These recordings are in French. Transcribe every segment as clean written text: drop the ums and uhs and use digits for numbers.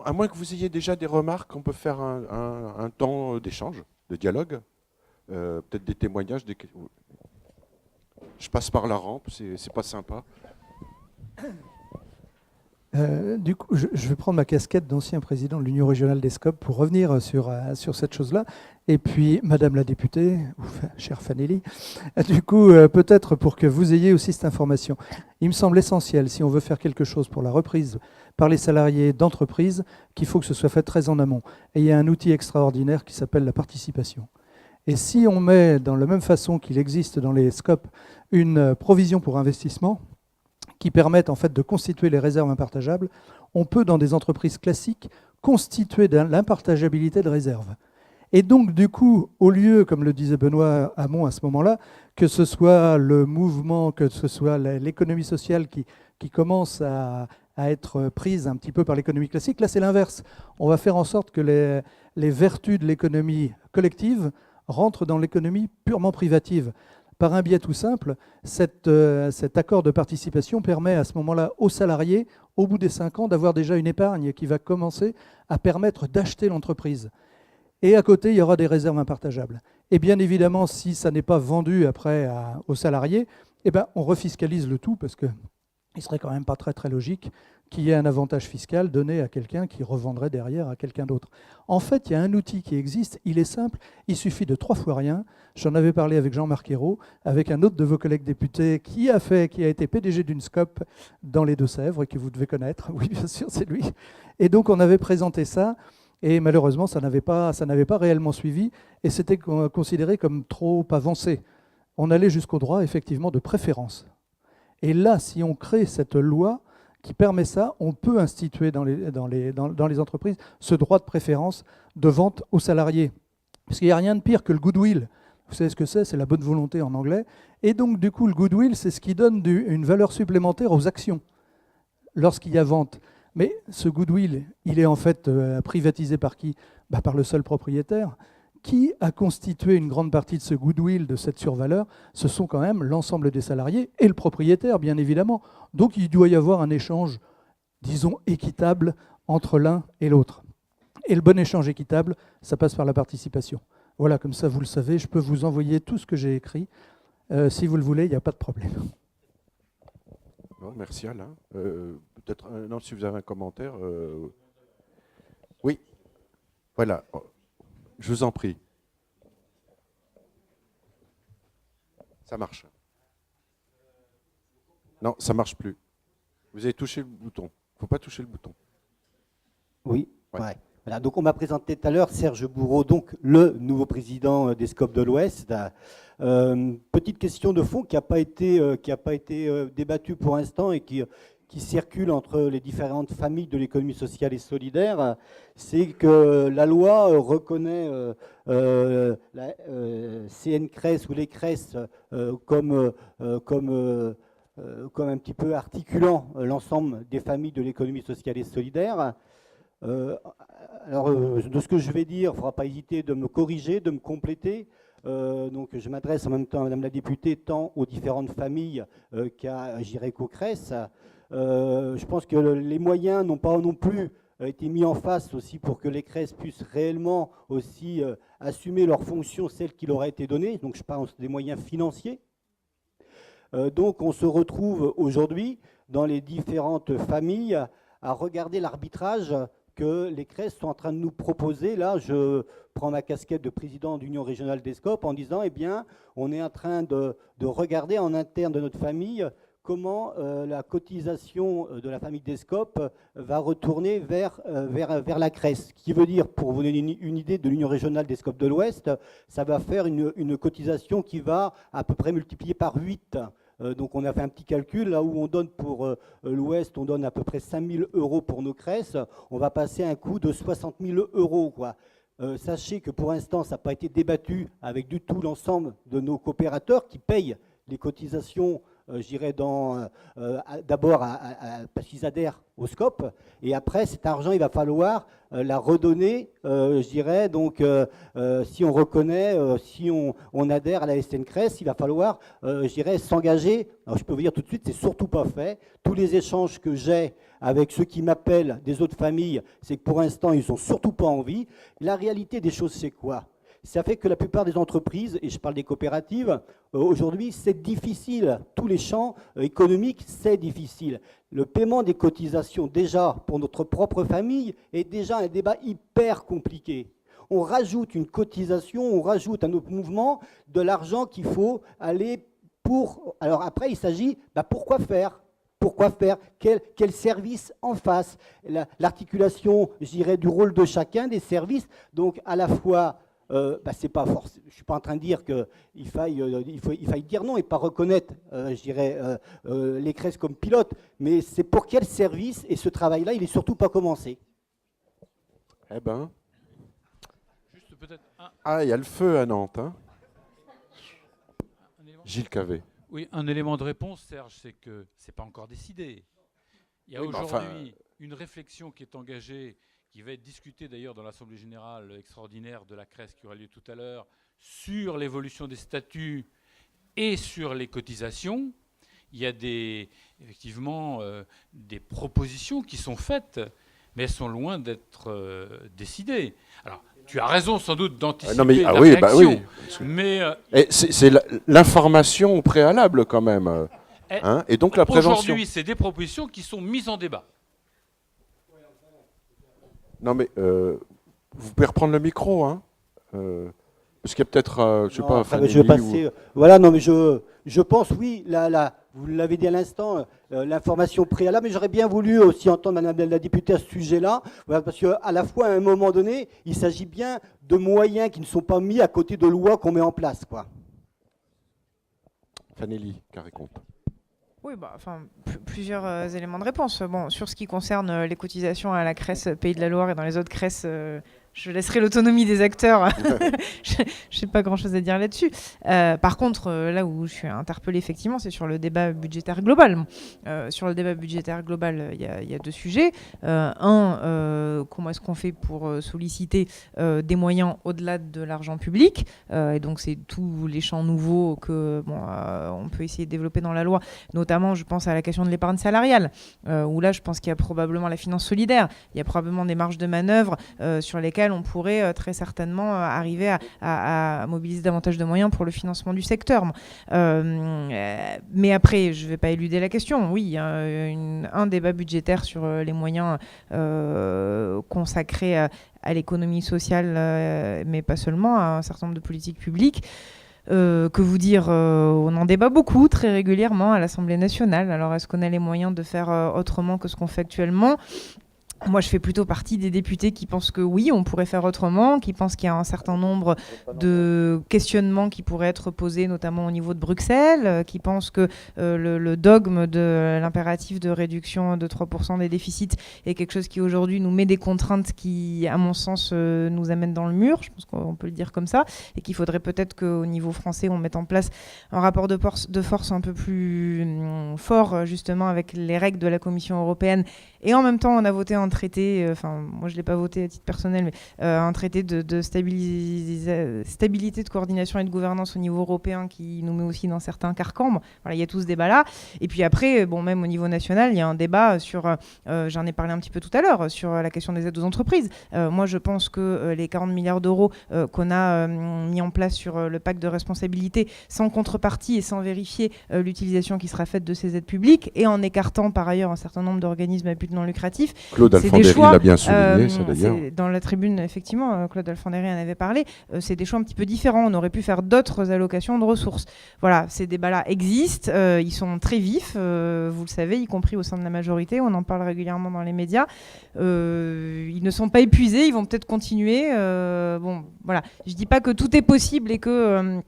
À moins que vous ayez déjà des remarques, on peut faire un temps d'échange, de dialogue, peut-être des témoignages. Je passe par la rampe, c'est pas sympa. Du coup, je vais prendre ma casquette d'ancien président de l'Union régionale des SCOP pour revenir sur cette chose-là. Et puis, Madame la députée, ou chère Fanelli, du coup, peut-être pour que vous ayez aussi cette information. Il me semble essentiel, si on veut faire quelque chose pour la reprise par les salariés d'entreprise, qu'il faut que ce soit fait très en amont. Et il y a un outil extraordinaire qui s'appelle la participation. Et si on met, dans la même façon qu'il existe dans les SCOP, une provision pour investissement, qui permettent en fait de constituer les réserves impartageables, on peut, dans des entreprises classiques, constituer de l'impartageabilité de réserves. Et donc, du coup, au lieu, comme le disait Benoît Hamon à ce moment-là, que ce soit le mouvement, que ce soit l'économie sociale qui commence à être prise un petit peu par l'économie classique, là c'est l'inverse. On va faire en sorte que les vertus de l'économie collective rentrent dans l'économie purement privative. Par un biais tout simple, cet accord de participation permet à ce moment-là aux salariés, au bout des 5 ans, d'avoir déjà une épargne qui va commencer à permettre d'acheter l'entreprise. Et à côté, il y aura des réserves impartageables. Et bien évidemment, si ça n'est pas vendu après aux salariés, eh ben, on refiscalise le tout parce qu'il ne serait quand même pas très, très logique qu'il y ait un avantage fiscal donné à quelqu'un qui revendrait derrière à quelqu'un d'autre. En fait, il y a un outil qui existe, il est simple, il suffit de 3 fois rien. J'en avais parlé avec Jean-Marc Ayrault, avec un autre de vos collègues députés qui a été PDG d'une SCOP dans les Deux-Sèvres, et que vous devez connaître. Oui, bien sûr, c'est lui. Et donc, on avait présenté ça, et malheureusement, ça n'avait pas réellement suivi, et c'était considéré comme trop avancé. On allait jusqu'au droit, effectivement, de préférence. Et là, si on crée cette loi qui permet ça, on peut instituer dans les entreprises ce droit de préférence de vente aux salariés. Parce qu'il n'y a rien de pire que le goodwill. Vous savez ce que c'est la bonne volonté en anglais. Et donc, du coup, le goodwill, c'est ce qui donne une valeur supplémentaire aux actions lorsqu'il y a vente. Mais ce goodwill, il est en fait privatisé par qui ? Par le seul propriétaire. Qui a constitué une grande partie de ce goodwill, de cette survaleur ? Ce sont quand même l'ensemble des salariés et le propriétaire, bien évidemment. Donc il doit y avoir un échange, disons, équitable entre l'un et l'autre. Et le bon échange équitable, ça passe par la participation. Voilà, comme ça, vous le savez, je peux vous envoyer tout ce que j'ai écrit. Si vous le voulez, il n'y a pas de problème. Bon, merci Alain. Peut-être, non, si vous avez un commentaire. Oui, voilà. Je vous en prie. Ça marche. Non, ça ne marche plus. Vous avez touché le bouton. Il ne faut pas toucher le bouton. Oui, ouais. Voilà, donc on m'a présenté tout à l'heure Serge Bourreau, donc le nouveau président des SCOP de l'Ouest. Petite question de fond qui n'a pas été débattue pour l'instant et qui circule entre les différentes familles de l'économie sociale et solidaire, c'est que la loi reconnaît la CNCRES ou les CRES comme un petit peu articulant l'ensemble des familles de l'économie sociale et solidaire. Alors, de ce que je vais dire, il ne faudra pas hésiter de me corriger, de me compléter. Donc, je m'adresse en même temps à Madame la députée, tant aux différentes familles qu'à Gireco CRES. Je pense que les moyens n'ont pas non plus été mis en face aussi pour que les CRES puissent réellement aussi assumer leurs fonctions, celles qui leur aient été données. Donc, je parle des moyens financiers. Donc, on se retrouve aujourd'hui dans les différentes familles à regarder l'arbitrage que les CRES sont en train de nous proposer. Là, je prends ma casquette de président d'Union régionale des SCOP en disant, eh bien, on est en train de regarder en interne de notre famille comment la cotisation de la famille des SCOP va retourner vers la CRES. Ce qui veut dire, pour vous donner une idée de l'Union régionale des SCOP de l'Ouest, ça va faire une cotisation qui va à peu près multiplier par 8. Donc on a fait un petit calcul, là où on donne pour l'Ouest, on donne à peu près 5 000 € pour nos CRES, on va passer à un coût de 60 000 €, quoi. Sachez que pour l'instant, ça n'a pas été débattu avec du tout l'ensemble de nos coopérateurs qui payent les cotisations je dirais, d'abord parce qu'ils adhèrent au SCOP, et après, cet argent, il va falloir la redonner, je dirais, donc si on reconnaît, si on adhère à la SNCRES, il va falloir, je dirais, s'engager. Alors, je peux vous dire tout de suite, c'est surtout pas fait. Tous les échanges que j'ai avec ceux qui m'appellent des autres familles, c'est que pour l'instant, ils n'ont surtout pas envie. La réalité des choses, c'est quoi ? Ça fait que la plupart des entreprises, et je parle des coopératives, aujourd'hui, c'est difficile. Tous les champs économiques, c'est difficile. Le paiement des cotisations, déjà, pour notre propre famille, est déjà un débat hyper compliqué. On rajoute une cotisation, on rajoute à notre mouvement de l'argent qu'il faut aller pour... Alors après, il s'agit, pourquoi faire ? Pourquoi faire ? Quel service en face ? L'articulation, je dirais, du rôle de chacun des services, donc à la fois... c'est pas force. Je suis pas en train de dire qu'il faille dire non et pas reconnaître, je dirais, les CRES comme pilote, mais c'est pour quel service, et ce travail-là, il n'est surtout pas commencé. Eh ben. Juste peut-être il y a le feu à Nantes. Hein. Gilles Cavé. Oui, un élément de réponse, Serge, c'est que c'est pas encore décidé. Il y a aujourd'hui une réflexion qui est engagée, qui va être discutée d'ailleurs dans l'Assemblée générale extraordinaire de la CRES qui aura lieu tout à l'heure, sur l'évolution des statuts et sur les cotisations. Il y a effectivement des propositions qui sont faites, mais elles sont loin d'être décidées. Alors, tu as raison sans doute d'anticiper la réaction, mais c'est l'information au préalable quand même. Et donc la prévention. Aujourd'hui, c'est des propositions qui sont mises en débat. Non mais vous pouvez reprendre le micro, hein. Parce qu'il y a peut-être, je sais pas, je vais passer. Voilà, non mais je pense, oui, vous l'avez dit à l'instant, l'information préalable, mais j'aurais bien voulu aussi entendre Madame la députée à ce sujet-là, parce qu'à la fois, à un moment donné, il s'agit bien de moyens qui ne sont pas mis à côté de lois qu'on met en place, quoi. Fanelli, Carré-Comte. Oui, plusieurs éléments de réponse. Bon, sur ce qui concerne les cotisations à la CRES Pays de la Loire et dans les autres CRES, je laisserai l'autonomie des acteurs. Je n'ai pas grand-chose à dire là-dessus. Par contre, là où je suis interpellée, effectivement, c'est sur le débat budgétaire global. Sur le débat budgétaire global, il y a deux sujets. Comment est-ce qu'on fait pour solliciter des moyens au-delà de l'argent public ? Et donc, c'est tous les champs nouveaux on peut essayer de développer dans la loi. Notamment, je pense à la question de l'épargne salariale, où là, je pense qu'il y a probablement la finance solidaire. Il y a probablement des marges de manœuvre sur lesquelles on pourrait très certainement arriver à mobiliser davantage de moyens pour le financement du secteur. Mais après, je ne vais pas éluder la question. Oui, il y a un débat budgétaire sur les moyens consacrés à l'économie sociale, mais pas seulement, à un certain nombre de politiques publiques. Que vous dire, on en débat beaucoup, très régulièrement à l'Assemblée nationale. Alors, est-ce qu'on a les moyens de faire autrement que ce qu'on fait actuellement ? Moi, je fais plutôt partie des députés qui pensent que oui, on pourrait faire autrement, qui pensent qu'il y a un certain nombre de questionnements qui pourraient être posés, notamment au niveau de Bruxelles, qui pensent que le dogme de l'impératif de réduction de 3% des déficits est quelque chose qui aujourd'hui nous met des contraintes qui, à mon sens, nous amènent dans le mur, je pense qu'on peut le dire comme ça, et qu'il faudrait peut-être qu'au niveau français, on mette en place un rapport de force un peu plus fort, justement, avec les règles de la Commission européenne. Et en même temps, on a voté un traité, moi je ne l'ai pas voté à titre personnel, mais un traité de stabilité, de coordination et de gouvernance au niveau européen qui nous met aussi dans certains carcans. Voilà, il y a tout ce débat-là. Et puis après, même au niveau national, il y a un débat sur, j'en ai parlé un petit peu tout à l'heure, sur la question des aides aux entreprises. Moi, je pense que les 40 milliards d'euros qu'on a mis en place sur le pacte de responsabilité, sans contrepartie et sans vérifier l'utilisation qui sera faite de ces aides publiques, et en écartant par ailleurs un certain nombre d'organismes à but non lucratif. Claude Alfandéry l'a bien souligné, ça d'ailleurs. Dans la tribune, effectivement, Claude Alfandéry en avait parlé. C'est des choix un petit peu différents. On aurait pu faire d'autres allocations de ressources. Voilà, ces débats-là existent. Ils sont très vifs, vous le savez, y compris au sein de la majorité. On en parle régulièrement dans les médias. Ils ne sont pas épuisés. Ils vont peut-être continuer. Voilà. Je ne dis pas que tout est possible et que...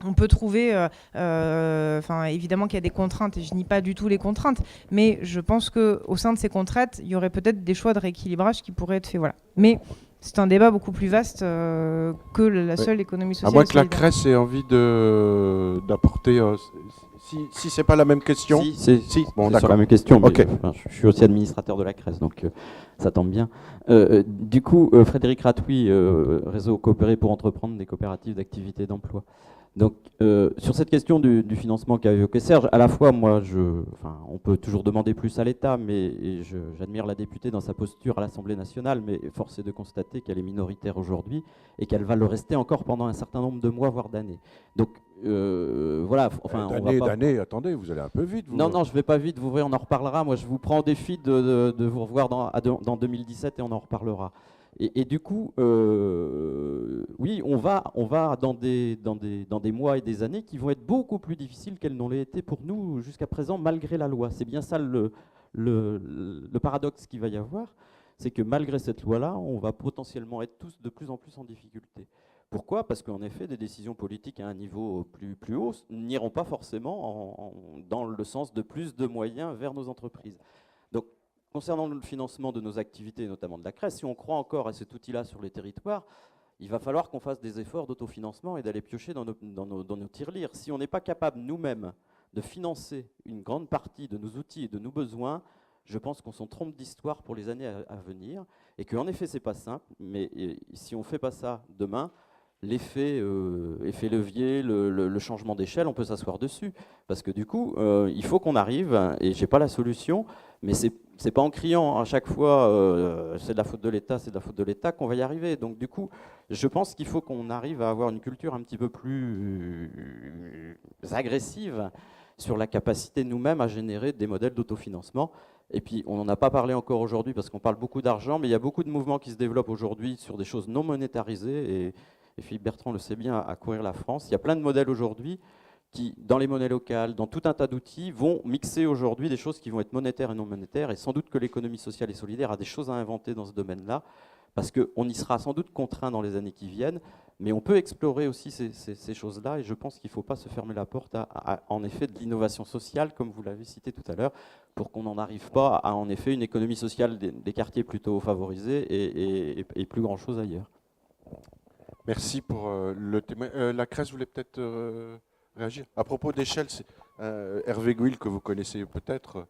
on peut trouver, évidemment qu'il y a des contraintes, et je nie pas du tout les contraintes, mais je pense qu'au sein de ces contraintes, il y aurait peut-être des choix de rééquilibrage qui pourraient être faits. Voilà. Mais c'est un débat beaucoup plus vaste que la seule économie sociale. À moins que la CRES ait envie d'apporter Si c'est pas la même question. Si, c'est bon, sur d'accord. la même question. Mais, Ok. je suis aussi administrateur de la CRES, donc ça tombe bien. Du coup, Frédéric Ratouy, réseau coopéré pour entreprendre des coopératives d'activité et d'emploi. Donc, sur cette question du financement qu'a évoqué Serge, à la fois, moi, on peut toujours demander plus à l'État, mais j'admire la députée dans sa posture à l'Assemblée nationale, mais force est de constater qu'elle est minoritaire aujourd'hui et qu'elle va le rester encore pendant un certain nombre de mois, voire d'années. Donc, voilà. Enfin, d'années, attendez, vous allez un peu vite. Vous. Non, je ne vais pas vite, vous verrez, on en reparlera. Moi, je vous prends au défi de vous revoir dans 2017 et on en reparlera. Et du coup, oui, on va dans des mois et des années qui vont être beaucoup plus difficiles qu'elles n'ont été pour nous jusqu'à présent, malgré la loi. C'est bien ça le paradoxe qu'il va y avoir, c'est que malgré cette loi-là, on va potentiellement être tous de plus en plus en difficulté. Pourquoi ? Parce qu'en effet, des décisions politiques à un niveau plus haut n'iront pas forcément dans le sens de plus de moyens vers nos entreprises. Donc, concernant le financement de nos activités, notamment de la CRES, si on croit encore à cet outil-là sur les territoires, il va falloir qu'on fasse des efforts d'autofinancement et d'aller piocher dans nos tirelires. Si on n'est pas capable nous-mêmes de financer une grande partie de nos outils et de nos besoins, je pense qu'on s'en trompe d'histoire pour les années à venir et qu'en effet, ce n'est pas simple, mais si on ne fait pas ça demain, l'effet levier, le changement d'échelle, on peut s'asseoir dessus. Parce que du coup, il faut qu'on arrive, et je n'ai pas la solution, mais c'est pas en criant à chaque fois c'est de la faute de l'État, c'est de la faute de l'État qu'on va y arriver. Donc du coup, je pense qu'il faut qu'on arrive à avoir une culture un petit peu plus agressive sur la capacité nous-mêmes à générer des modèles d'autofinancement. Et puis, on n'en a pas parlé encore aujourd'hui parce qu'on parle beaucoup d'argent, mais il y a beaucoup de mouvements qui se développent aujourd'hui sur des choses non monétarisées. Et Philippe Bertrand le sait bien, à courir la France. Il y a plein de modèles aujourd'hui qui, dans les monnaies locales, dans tout un tas d'outils, vont mixer aujourd'hui des choses qui vont être monétaires et non monétaires. Et sans doute que l'économie sociale et solidaire a des choses à inventer dans ce domaine-là, parce qu'on y sera sans doute contraint dans les années qui viennent, mais on peut explorer aussi ces choses-là, et je pense qu'il ne faut pas se fermer la porte en effet, de l'innovation sociale, comme vous l'avez cité tout à l'heure, pour qu'on n'en arrive pas à, en effet, une économie sociale des quartiers plutôt favorisés et plus grand-chose ailleurs. Merci pour le témoignage. La CRES voulait peut-être réagir. À propos d'échelle, Hervé Gouil, que vous connaissez peut-être,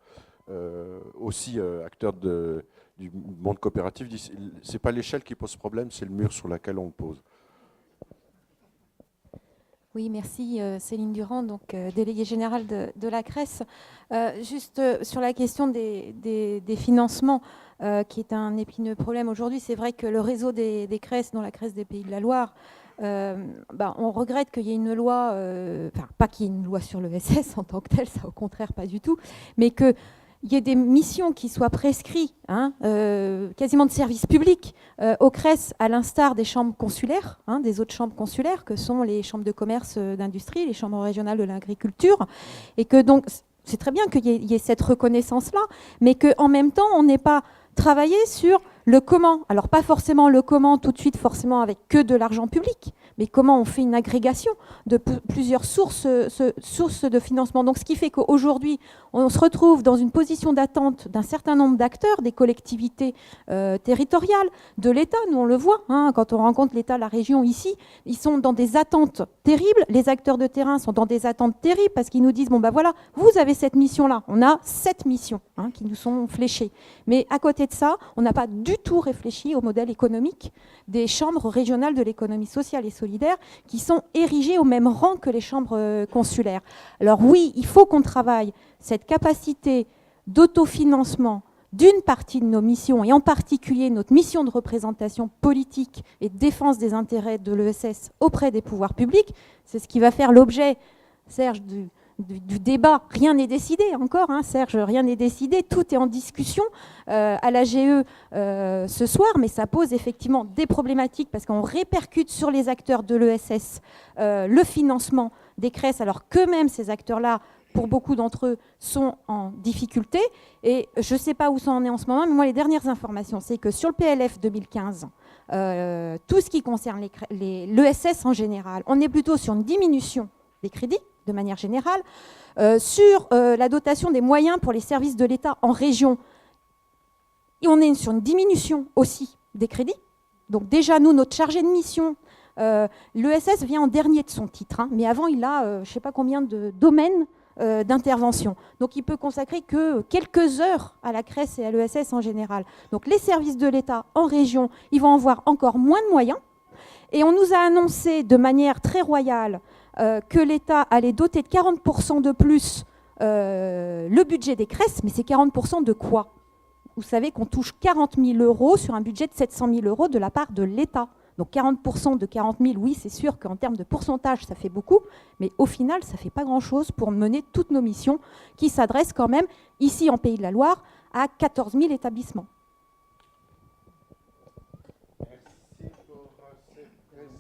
aussi acteur du monde coopératif, dit c'est pas l'échelle qui pose problème, c'est le mur sur lequel on le pose. Oui, merci Céline Durand, donc déléguée générale de la CRES. Juste sur la question des financements, qui est un épineux problème aujourd'hui, c'est vrai que le réseau des CRES, dont la CRES des Pays de la Loire, on regrette qu'il y ait une loi, enfin pas qu'il y ait une loi sur l'ESS en tant que telle, ça au contraire pas du tout, mais qu'il y ait des missions qui soient prescrites, quasiment de service public, aux CRES, à l'instar des chambres consulaires, des autres chambres consulaires, que sont les chambres de commerce d'industrie, les chambres régionales de l'agriculture, et que donc c'est très bien qu'il y ait cette reconnaissance-là, mais qu'en même temps, on n'ait pas travaillé sur le comment. Alors pas forcément le comment tout de suite, forcément avec que de l'argent public, mais comment on fait une agrégation de plusieurs sources de financement. Donc ce qui fait qu'aujourd'hui, on se retrouve dans une position d'attente d'un certain nombre d'acteurs, des collectivités territoriales, de l'État. Nous on le voit, quand on rencontre l'État, la région ici, ils sont dans des attentes terribles. Les acteurs de terrain sont dans des attentes terribles parce qu'ils nous disent, bon ben voilà, vous avez cette mission-là. On a 7 missions qui nous sont fléchées. Mais à côté de ça, on n'a pas du tout réfléchi au modèle économique des chambres régionales de l'économie sociale et solidaire qui sont érigées au même rang que les chambres consulaires. Alors oui, il faut qu'on travaille cette capacité d'autofinancement d'une partie de nos missions, et en particulier notre mission de représentation politique et de défense des intérêts de l'ESS auprès des pouvoirs publics. C'est ce qui va faire l'objet, Serge, du débat. Rien n'est décidé encore, Serge, rien n'est décidé, tout est en discussion à l'AGE ce soir, mais ça pose effectivement des problématiques parce qu'on répercute sur les acteurs de l'ESS le financement des CRES, alors qu'eux-mêmes, ces acteurs-là, pour beaucoup d'entre eux, sont en difficulté. Et je ne sais pas où ça en est en ce moment, mais moi, les dernières informations, c'est que sur le PLF 2015, tout ce qui concerne l'ESS en général, on est plutôt sur une diminution des crédits, de manière générale, sur la dotation des moyens pour les services de l'État en région. Et on est sur une diminution aussi des crédits. Donc déjà, nous, notre chargé de mission, l'ESS vient en dernier de son titre, mais avant, il a je ne sais pas combien de domaines d'intervention. Donc il peut consacrer que quelques heures à la CRES et à l'ESS en général. Donc les services de l'État en région, ils vont avoir encore moins de moyens. Et on nous a annoncé de manière très royale que l'État allait doter de 40% de plus le budget des CRES, mais c'est 40% de quoi? Vous savez qu'on touche 40 000 € sur un budget de 700 000 € de la part de l'État. Donc 40% de 40 000, oui, c'est sûr qu'en termes de pourcentage, ça fait beaucoup, mais au final, ça ne fait pas grand-chose pour mener toutes nos missions qui s'adressent quand même, ici en Pays de la Loire, à 14 000 établissements. Merci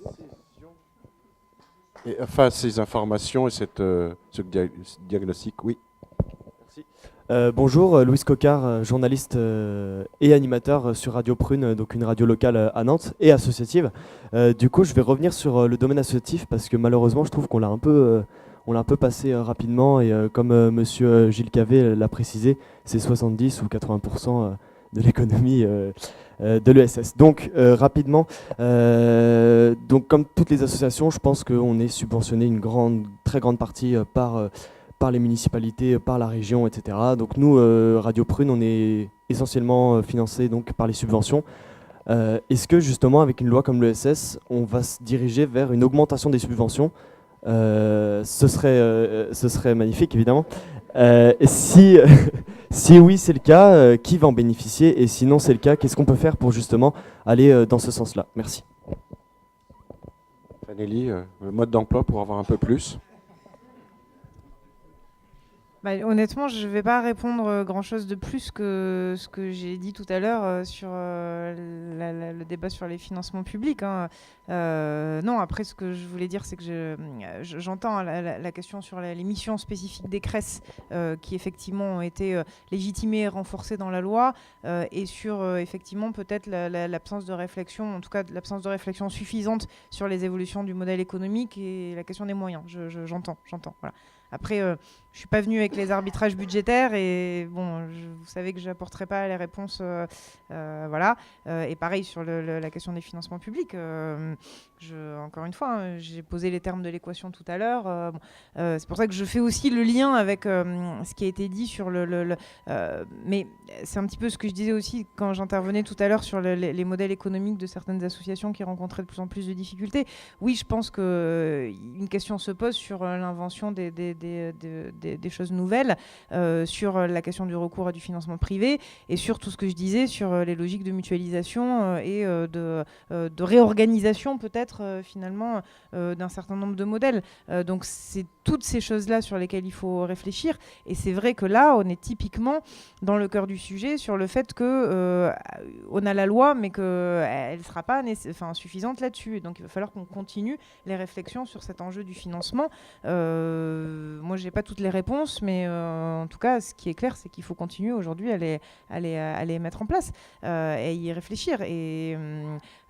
pour cette précision. Et enfin, ces informations et ce diagnostic, oui. Merci. Bonjour, Louis Coquard, journaliste et animateur sur Radio Prune, donc une radio locale à Nantes et associative. Du coup, je vais revenir sur le domaine associatif parce que malheureusement, je trouve qu'on l'a un peu passé rapidement et comme monsieur Gilles Cavé l'a précisé, c'est 70 ou 80% de l'économie de l'ESS. Donc rapidement, donc comme toutes les associations, je pense qu'on est subventionné une très grande partie par les municipalités, par la région, etc. Donc nous, Radio Prune, on est essentiellement financé donc, par les subventions. Est-ce que justement, avec une loi comme l'ESS, on va se diriger vers une augmentation des subventions? Ce serait magnifique, évidemment. Si oui, c'est le cas, qui va en bénéficier? Et sinon, c'est le cas, qu'est-ce qu'on peut faire pour justement aller dans ce sens-là? Merci. Fanelli, mode d'emploi pour avoir un peu plus. Bah, honnêtement, je ne vais pas répondre grand-chose de plus que ce que j'ai dit tout à l'heure sur le débat sur les financements publics. Hein. Non, après, ce que je voulais dire, c'est que j'entends la question sur les missions spécifiques des CRES qui, effectivement, ont été légitimées et renforcées dans la loi et sur, effectivement, peut-être l'absence de réflexion, en tout cas, l'absence de réflexion suffisante sur les évolutions du modèle économique et la question des moyens. J'entends. Voilà. Après, je ne suis pas venue avec les arbitrages budgétaires et bon, vous savez que je n'apporterai pas les réponses. Voilà. Et pareil sur la question des financements publics. Encore une fois, hein, j'ai posé les termes de l'équation tout à l'heure. C'est pour ça que je fais aussi le lien avec ce qui a été dit sur mais c'est un petit peu ce que je disais aussi quand j'intervenais tout à l'heure sur les modèles économiques de certaines associations qui rencontraient de plus en plus de difficultés. Oui, je pense qu'une question se pose sur l'invention des choses nouvelles, sur la question du recours à du financement privé et sur tout ce que je disais sur les logiques de mutualisation et de réorganisation peut-être finalement d'un certain nombre de modèles. Donc c'est toutes ces choses-là sur lesquelles il faut réfléchir et c'est vrai que là on est typiquement dans le cœur du sujet sur le fait que on a la loi mais qu'elle ne sera pas suffisante là-dessus et donc il va falloir qu'on continue les réflexions sur cet enjeu du financement. Moi j'ai pas toutes les réponses mais en tout cas ce qui est clair c'est qu'il faut continuer aujourd'hui à les mettre en place et y réfléchir et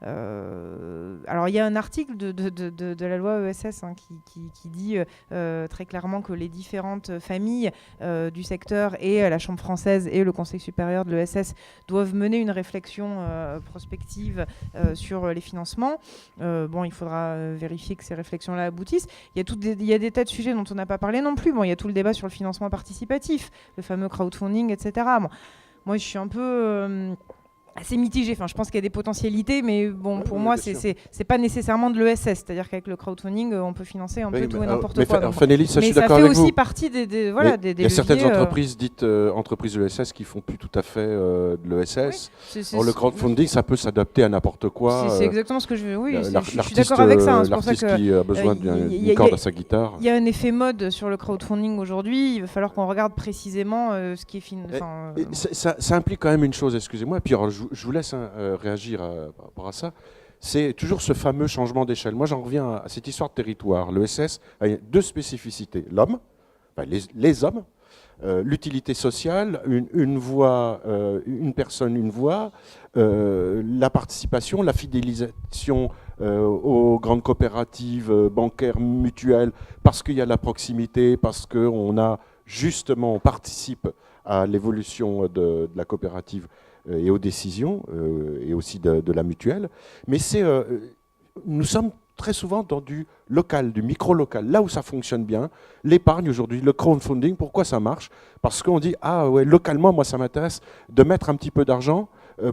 alors il y a un article de la loi ESS hein, qui dit très clairement que les différentes familles du secteur et la Chambre française et le Conseil supérieur de l'ESS doivent mener une réflexion prospective sur les financements. Bon, il faudra vérifier que ces réflexions-là aboutissent. Il y a des tas de sujets dont on n'a pas parlé non plus. Bon, il y a tout le débat sur le financement participatif, le fameux crowdfunding, etc. Bon, moi, je suis un peu assez mitigé. Enfin, je pense qu'il y a des potentialités, mais bon, pour moi, c'est pas nécessairement de l'ESS. C'est-à-dire qu'avec le crowdfunding, on peut financer un peu tout et n'importe quoi. Mais Fanelli, ça, je suis ça d'accord fait avec vous. aussi partie des il y a certaines entreprises dites entreprises de l'ESS qui font plus tout à fait de l'ESS. Oui, Alors, le crowdfunding, ça peut s'adapter à n'importe quoi. C'est exactement ce que je veux. Oui, je suis d'accord avec ça. Hein, c'est pour ça que qui a besoin d'une corde à sa guitare. Il y a un effet mode sur le crowdfunding aujourd'hui. Il va falloir qu'on regarde précisément ce qui est ça implique quand même une chose, excusez-moi, et puis alors, je vous laisse réagir par rapport à ça. C'est toujours ce fameux changement d'échelle. Moi, j'en reviens à cette histoire de territoire. L'ESS a deux spécificités. L'homme, enfin, les hommes, l'utilité sociale, une voix, une personne, une voix, la participation, la fidélisation aux grandes coopératives bancaires, mutuelles, parce qu'il y a la proximité, parce qu'on on participe à l'évolution de la coopérative et aux décisions, et aussi de la mutuelle. Mais nous sommes très souvent dans du local, du micro-local, là où ça fonctionne bien. L'épargne aujourd'hui, le crowdfunding, pourquoi ça marche? Parce qu'on dit, ah ouais, localement, moi ça m'intéresse de mettre un petit peu d'argent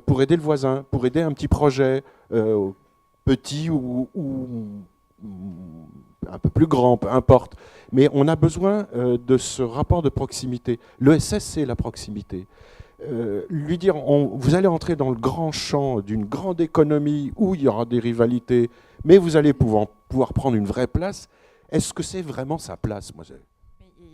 pour aider le voisin, pour aider un petit projet petit ou un peu plus grand, peu importe. Mais on a besoin de ce rapport de proximité. L'ESS, c'est la proximité. Lui dire, vous allez entrer dans le grand champ d'une grande économie où il y aura des rivalités, mais vous allez pouvoir prendre une vraie place. Est-ce que c'est vraiment sa place? Moi,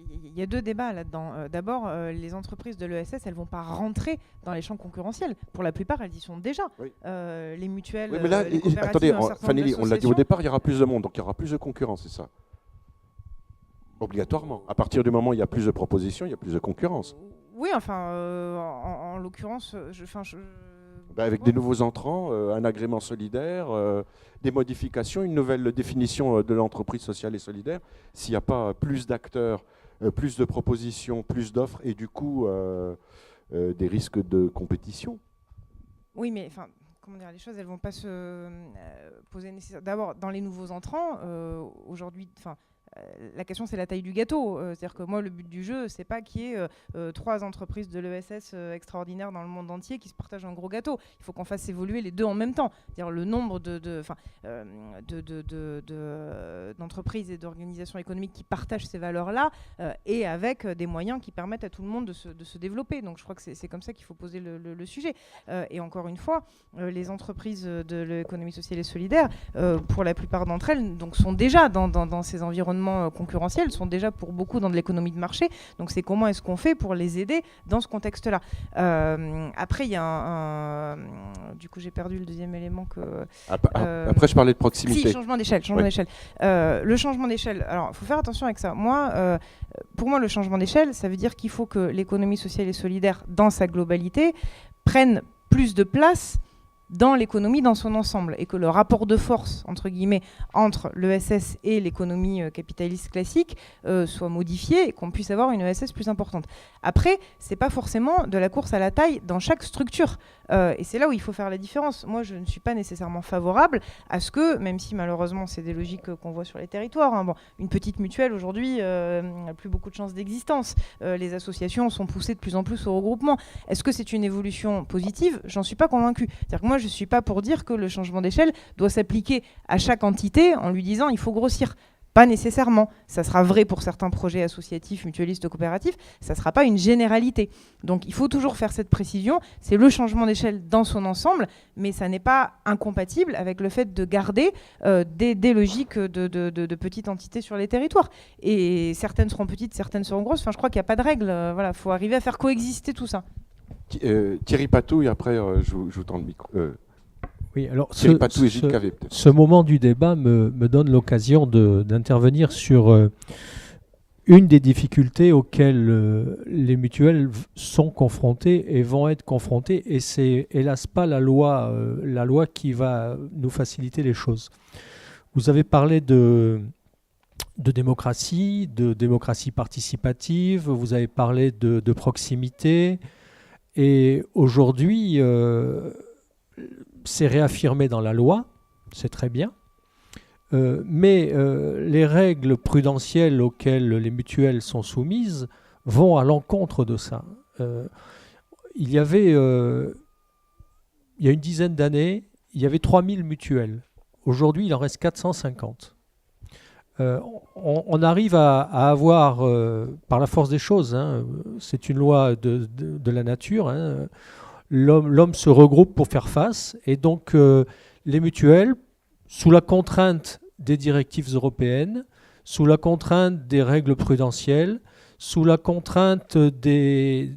il y a deux débats là-dedans. D'abord, les entreprises de l'ESS, elles ne vont pas rentrer dans les champs concurrentiels. Pour la plupart, elles y sont déjà. Oui. Les mutuelles, oui, mais là, les coopératives, attendez, un certain nombre Fanny, on l'a dit au d'associations. départ, il y aura plus de monde, donc il y aura plus de concurrence, c'est ça? Obligatoirement. À partir du moment où il y a plus de propositions, il y a plus de concurrence. Oui, enfin, en l'occurrence, Avec des nouveaux entrants, un agrément solidaire, des modifications, une nouvelle définition de l'entreprise sociale et solidaire. S'il n'y a pas plus d'acteurs, plus de propositions, plus d'offres et du coup des risques de compétition. Oui, mais enfin, comment dire, les choses, elles vont pas se poser nécessairement. D'abord, dans les nouveaux entrants, aujourd'hui, enfin. La question, c'est la taille du gâteau. C'est-à-dire que moi, le but du jeu, c'est pas qu'il y ait 3 entreprises de l'ESS extraordinaires dans le monde entier qui se partagent un gros gâteau. Il faut qu'on fasse évoluer les deux en même temps. C'est-à-dire le nombre d'entreprises et d'organisations économiques qui partagent ces valeurs-là et avec des moyens qui permettent à tout le monde de se développer. Donc, je crois que c'est comme ça qu'il faut poser le sujet. Et encore une fois, les entreprises de l'économie sociale et solidaire, pour la plupart d'entre elles, donc, sont déjà dans ces environnements concurrentiels, sont déjà pour beaucoup dans de l'économie de marché. Donc c'est comment est-ce qu'on fait pour les aider dans ce contexte-là. Après, il y a du coup, j'ai perdu le deuxième élément que... Après, je parlais de proximité. Si, changement d'échelle. D'échelle. Le changement d'échelle, alors il faut faire attention avec ça. Moi, pour moi, le changement d'échelle, ça veut dire qu'il faut que l'économie sociale et solidaire, dans sa globalité, prenne plus de place dans l'économie dans son ensemble et que le rapport de force, entre guillemets, entre l'ESS et l'économie capitaliste classique soit modifié et qu'on puisse avoir une ESS plus importante. Après, c'est pas forcément de la course à la taille dans chaque structure. Et c'est là où il faut faire la différence. Moi, je ne suis pas nécessairement favorable à ce que, même si malheureusement c'est des logiques qu'on voit sur les territoires, hein, bon, une petite mutuelle aujourd'hui n'a plus beaucoup de chances d'existence. Les associations sont poussées de plus en plus au regroupement. Est-ce que c'est une évolution positive? J'en suis pas convaincue. C'est-à-dire que moi, je ne suis pas pour dire que le changement d'échelle doit s'appliquer à chaque entité en lui disant il faut grossir. Pas nécessairement. Ça sera vrai pour certains projets associatifs, mutualistes, coopératifs. Ça ne sera pas une généralité. Donc il faut toujours faire cette précision. C'est le changement d'échelle dans son ensemble, mais ça n'est pas incompatible avec le fait de garder des logiques de petites entités sur les territoires. Et certaines seront petites, certaines seront grosses. Enfin, je crois qu'il n'y a pas de règle. Voilà, faut arriver à faire coexister tout ça. Thierry Patou, et après, je vous tends le micro. Oui, alors Thierry Patou et Gilles Cavé, peut-être. Ce moment du débat me donne l'occasion d'intervenir sur une des difficultés auxquelles les mutuelles sont confrontées et vont être confrontées, et c'est hélas pas la loi qui va nous faciliter les choses. Vous avez parlé de démocratie participative, vous avez parlé de proximité, et aujourd'hui, c'est réaffirmé dans la loi, c'est très bien, mais les règles prudentielles auxquelles les mutuelles sont soumises vont à l'encontre de ça. Il y a une dizaine d'années, il y avait 3000 mutuelles. Aujourd'hui, il en reste 450. On arrive à avoir, par la force des choses, hein, c'est une loi de la nature, hein, l'homme se regroupe pour faire face, et donc les mutuelles, sous la contrainte des directives européennes, sous la contrainte des règles prudentielles, sous la contrainte des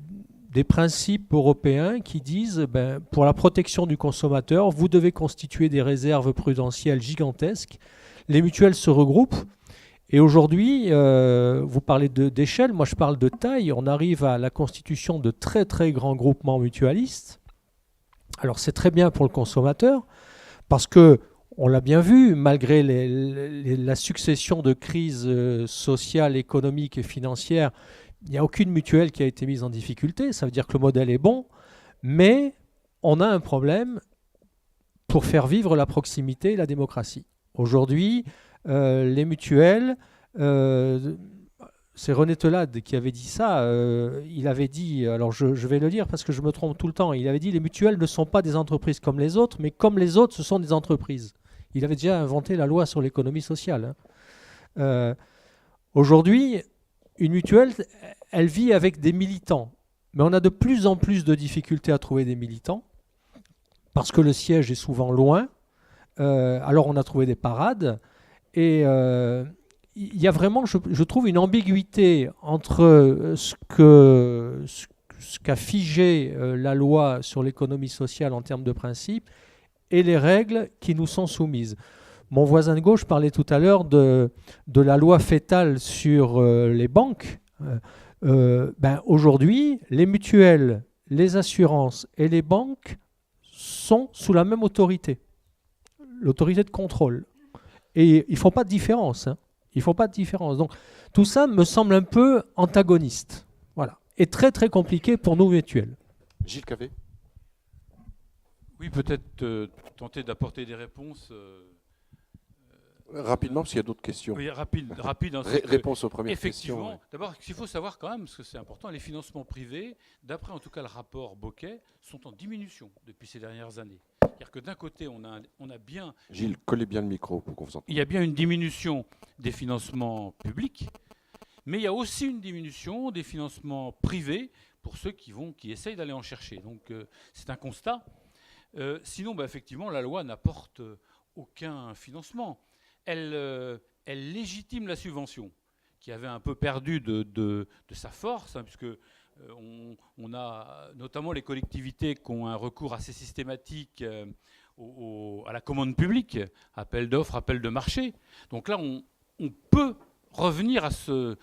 principes européens qui disent, pour la protection du consommateur, vous devez constituer des réserves prudentielles gigantesques. Les mutuelles se regroupent. Et aujourd'hui, vous parlez d'échelle, moi je parle de taille. On arrive à la constitution de très très grands groupements mutualistes. Alors c'est très bien pour le consommateur, parce que, on l'a bien vu, malgré la succession de crises sociales, économiques et financières, il n'y a aucune mutuelle qui a été mise en difficulté. Ça veut dire que le modèle est bon, mais on a un problème pour faire vivre la proximité et la démocratie. Aujourd'hui, les mutuelles, c'est René Telade qui avait dit ça. Il avait dit, alors je vais le lire parce que je me trompe tout le temps, il avait dit les mutuelles ne sont pas des entreprises comme les autres, mais comme les autres, ce sont des entreprises. Il avait déjà inventé la loi sur l'économie sociale. Aujourd'hui, une mutuelle, elle vit avec des militants. Mais on a de plus en plus de difficultés à trouver des militants parce que le siège est souvent loin. Alors on a trouvé des parades. Et il y a vraiment, je trouve, une ambiguïté entre ce qu'a figé la loi sur l'économie sociale en termes de principes et les règles qui nous sont soumises. Mon voisin de gauche parlait tout à l'heure de la loi fétale sur les banques. Aujourd'hui, les mutuelles, les assurances et les banques sont sous la même autorité, l'autorité de contrôle. Et ils ne font pas de différence. Ils font pas de différence. Donc tout ça me semble un peu antagoniste. Voilà. Et très très compliqué pour nos mutuelles. Gilles Cavé. Oui, peut-être tenter d'apporter des réponses. Rapidement, parce qu'il y a d'autres questions. Oui, rapide. Réponse aux premières effectivement, questions. Ouais. D'abord, ce qu'il faut savoir quand même, parce que c'est important, les financements privés, d'après en tout cas le rapport Bocquet, sont en diminution depuis ces dernières années. C'est-à-dire que d'un côté, on a bien... Gilles, collez bien le micro pour qu'on vous entende. Il y a bien une diminution des financements publics, mais il y a aussi une diminution des financements privés pour ceux qui essayent d'aller en chercher. Donc c'est un constat. Sinon, effectivement, la loi n'apporte aucun financement. Elle légitime la subvention, qui avait un peu perdu de sa force, puisque on a notamment les collectivités qui ont un recours assez systématique à la commande publique, appel d'offres, appel de marché. Donc là, on peut revenir à ce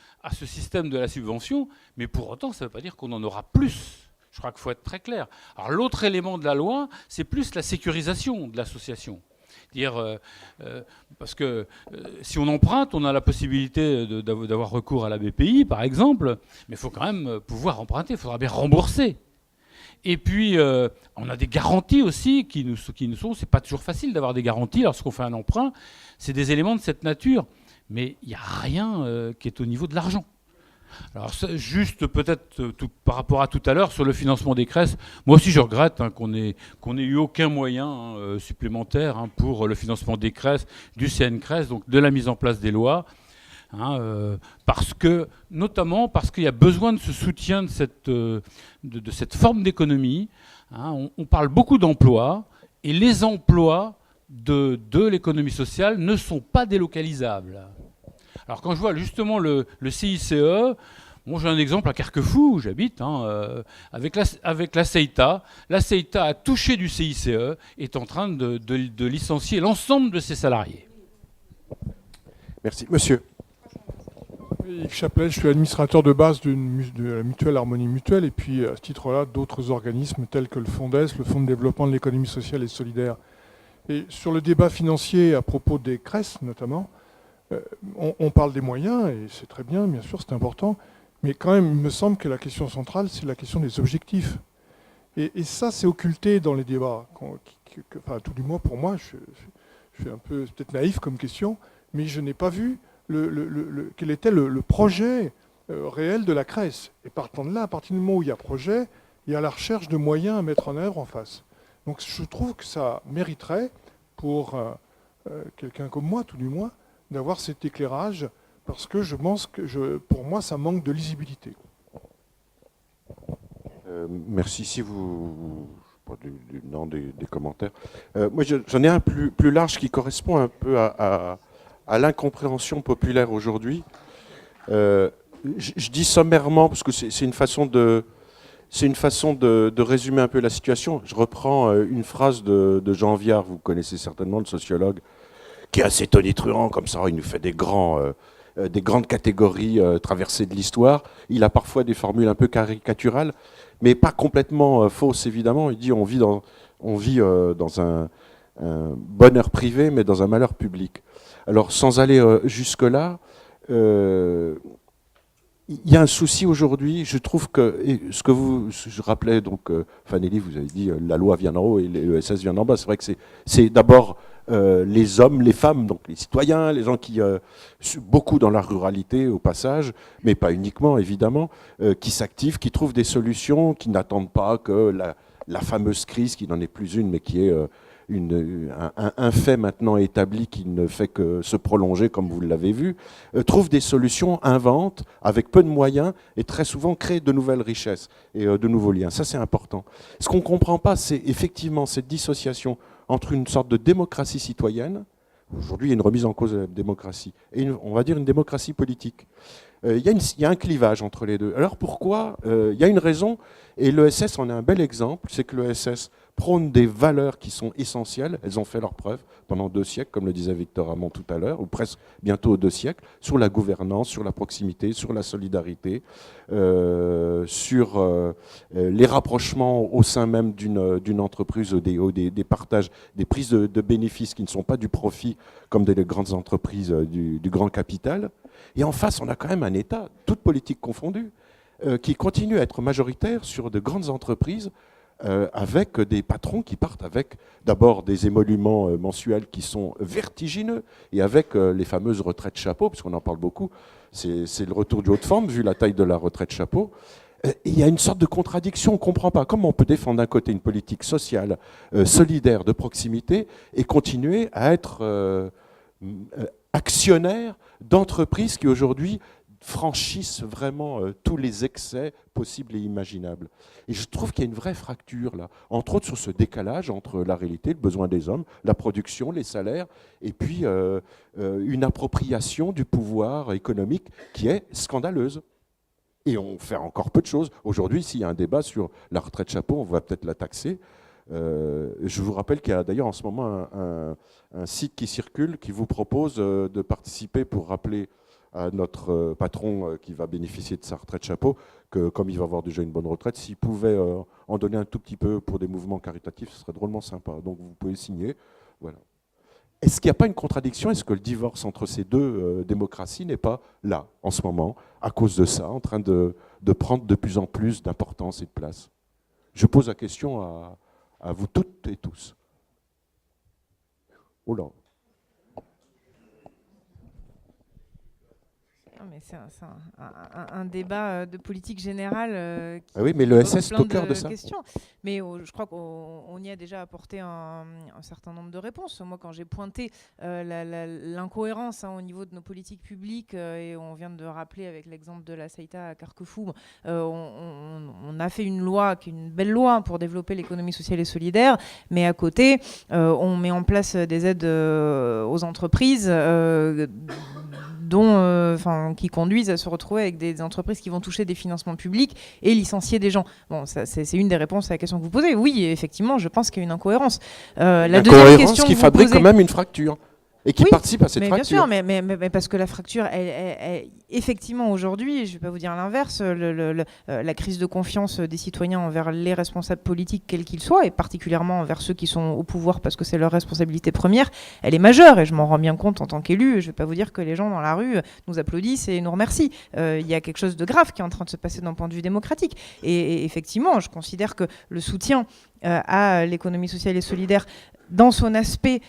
système de la subvention, mais pour autant, ça ne veut pas dire qu'on en aura plus. Je crois qu'il faut être très clair. Alors l'autre élément de la loi, c'est plus la sécurisation de l'association. Parce que si on emprunte, on a la possibilité d'avoir recours à la BPI, par exemple, mais il faut quand même pouvoir emprunter, il faudra bien rembourser. Et puis, on a des garanties aussi qui nous sont... C'est pas toujours facile d'avoir des garanties lorsqu'on fait un emprunt. C'est des éléments de cette nature. Mais il n'y a rien qui est au niveau de l'argent. Alors, juste peut-être par rapport à tout à l'heure sur le financement des CRES, moi aussi je regrette qu'on n'ait eu aucun moyen supplémentaire pour le financement des CRES, du CNCRES, donc de la mise en place des lois, notamment parce qu'il y a besoin de ce soutien de cette forme d'économie. On parle beaucoup d'emplois, et les emplois de l'économie sociale ne sont pas délocalisables. Alors quand je vois justement le CICE, bon, j'ai un exemple à Carquefou où j'habite, avec la CEITA. La CEITA a touché du CICE, est en train de licencier l'ensemble de ses salariés. Merci. Monsieur. Yves Chaplet, je suis administrateur de base de la mutuelle Harmonie Mutuelle et puis à ce titre-là d'autres organismes tels que le FONDES, le Fonds de développement de l'économie sociale et solidaire. Et sur le débat financier à propos des CRES notamment, on parle des moyens, et c'est très bien sûr, c'est important, mais quand même, il me semble que la question centrale, c'est la question des objectifs. Et ça, c'est occulté dans les débats. Enfin, tout du moins, pour moi, je suis un peu peut-être naïf comme question, mais je n'ai pas vu quel était le projet réel de la CRES. Et partant de là, à partir du moment où il y a projet, il y a la recherche de moyens à mettre en œuvre en face. Donc je trouve que ça mériterait, pour quelqu'un comme moi, tout du moins, d'avoir cet éclairage, parce que je pense que pour moi, ça manque de lisibilité. Merci. Si vous... des commentaires. Moi, j'en ai un plus large qui correspond un peu à l'incompréhension populaire aujourd'hui. Je dis sommairement, parce que c'est une façon de résumer un peu la situation. Je reprends une phrase de Jean Viard, vous connaissez certainement, le sociologue, qui est assez tonitruant comme ça, il nous fait des grandes catégories traversées de l'histoire. Il a parfois des formules un peu caricaturales, mais pas complètement fausses, évidemment. Il dit on vit dans un bonheur privé, mais dans un malheur public. Alors, sans aller jusque-là, il y a un souci aujourd'hui. Je trouve que, je rappelais, donc, Fanelli, vous avez dit la loi vient d'en haut et l'ESS vient d'en bas. C'est vrai que c'est d'abord les hommes, les femmes, donc les citoyens, les gens qui, beaucoup dans la ruralité au passage, mais pas uniquement évidemment, qui s'activent, qui trouvent des solutions, qui n'attendent pas que la fameuse crise, qui n'en est plus une, mais qui est un fait maintenant établi qui ne fait que se prolonger, comme vous l'avez vu, trouve des solutions, invente, avec peu de moyens, et très souvent crée de nouvelles richesses et de nouveaux liens. Ça, c'est important. Ce qu'on ne comprend pas, c'est effectivement cette dissociation entre une sorte de démocratie citoyenne, aujourd'hui il y a une remise en cause de la démocratie, et on va dire une démocratie politique. Il y a un clivage entre les deux. Alors pourquoi? Il y a une raison, et l'ESS en est un bel exemple, c'est que l'ESS prône des valeurs qui sont essentielles, elles ont fait leur preuve pendant 2 siècles, comme le disait Victor Hamon tout à l'heure, ou presque bientôt 2 siècles, sur la gouvernance, sur la proximité, sur la solidarité, sur les rapprochements au sein même d'une entreprise, des partages, des prises de bénéfices qui ne sont pas du profit, comme des grandes entreprises du grand capital. Et en face, on a quand même un État, toute politique confondue, qui continue à être majoritaire sur de grandes entreprises, avec des patrons qui partent avec d'abord des émoluments mensuels qui sont vertigineux, et avec les fameuses retraites chapeau, puisqu'on en parle beaucoup, c'est le retour du haut de forme, vu la taille de la retraite chapeau. Il y a une sorte de contradiction, on ne comprend pas. Comment on peut défendre d'un côté une politique sociale, solidaire, de proximité, et continuer à être actionnaire d'entreprises qui aujourd'hui franchissent vraiment tous les excès possibles et imaginables. Et je trouve qu'il y a une vraie fracture là, entre autres sur ce décalage entre la réalité, le besoin des hommes, la production, les salaires, et puis une appropriation du pouvoir économique qui est scandaleuse. Et on fait encore peu de choses. Aujourd'hui, s'il y a un débat sur la retraite chapeau, on va peut-être la taxer. Je vous rappelle qu'il y a d'ailleurs en ce moment un site qui circule qui vous propose de participer pour rappeler à notre patron qui va bénéficier de sa retraite chapeau que comme il va avoir déjà une bonne retraite, s'il pouvait en donner un tout petit peu pour des mouvements caritatifs, ce serait drôlement sympa. Donc vous pouvez signer. Voilà. Est-ce qu'il n'y a pas une contradiction? Est-ce que le divorce entre ces deux démocraties n'est pas là, en ce moment, à cause de ça, en train de prendre de plus en plus d'importance et de place? Je pose la question à vous toutes et tous. Oh là. Mais c'est un débat de politique générale qui oui, mais l'ESS est au cœur de ça. Questions. Mais je crois qu'on y a déjà apporté un certain nombre de réponses. Moi, quand j'ai pointé l'incohérence au niveau de nos politiques publiques, et on vient de rappeler avec l'exemple de la Ceuta à Carquefou, on a fait une loi qui est une belle loi pour développer l'économie sociale et solidaire, mais à côté, on met en place des aides aux entreprises qui conduisent à se retrouver avec des entreprises qui vont toucher des financements publics et licencier des gens. Bon, ça, c'est une des réponses à la question que vous posez. Oui, effectivement, je pense qu'il y a une incohérence. La deuxième question qui fabrique quand même une fracture et qui participe à cette fracture. Bien sûr, mais parce que la fracture, effectivement, aujourd'hui, je ne vais pas vous dire l'inverse, la crise de confiance des citoyens envers les responsables politiques, quels qu'ils soient, et particulièrement envers ceux qui sont au pouvoir parce que c'est leur responsabilité première, elle est majeure, et je m'en rends bien compte en tant qu'élu. Je ne vais pas vous dire que les gens dans la rue nous applaudissent et nous remercient. Il y a quelque chose de grave qui est en train de se passer d'un point de vue démocratique. Et effectivement, je considère que le soutien à l'économie sociale et solidaire dans son aspect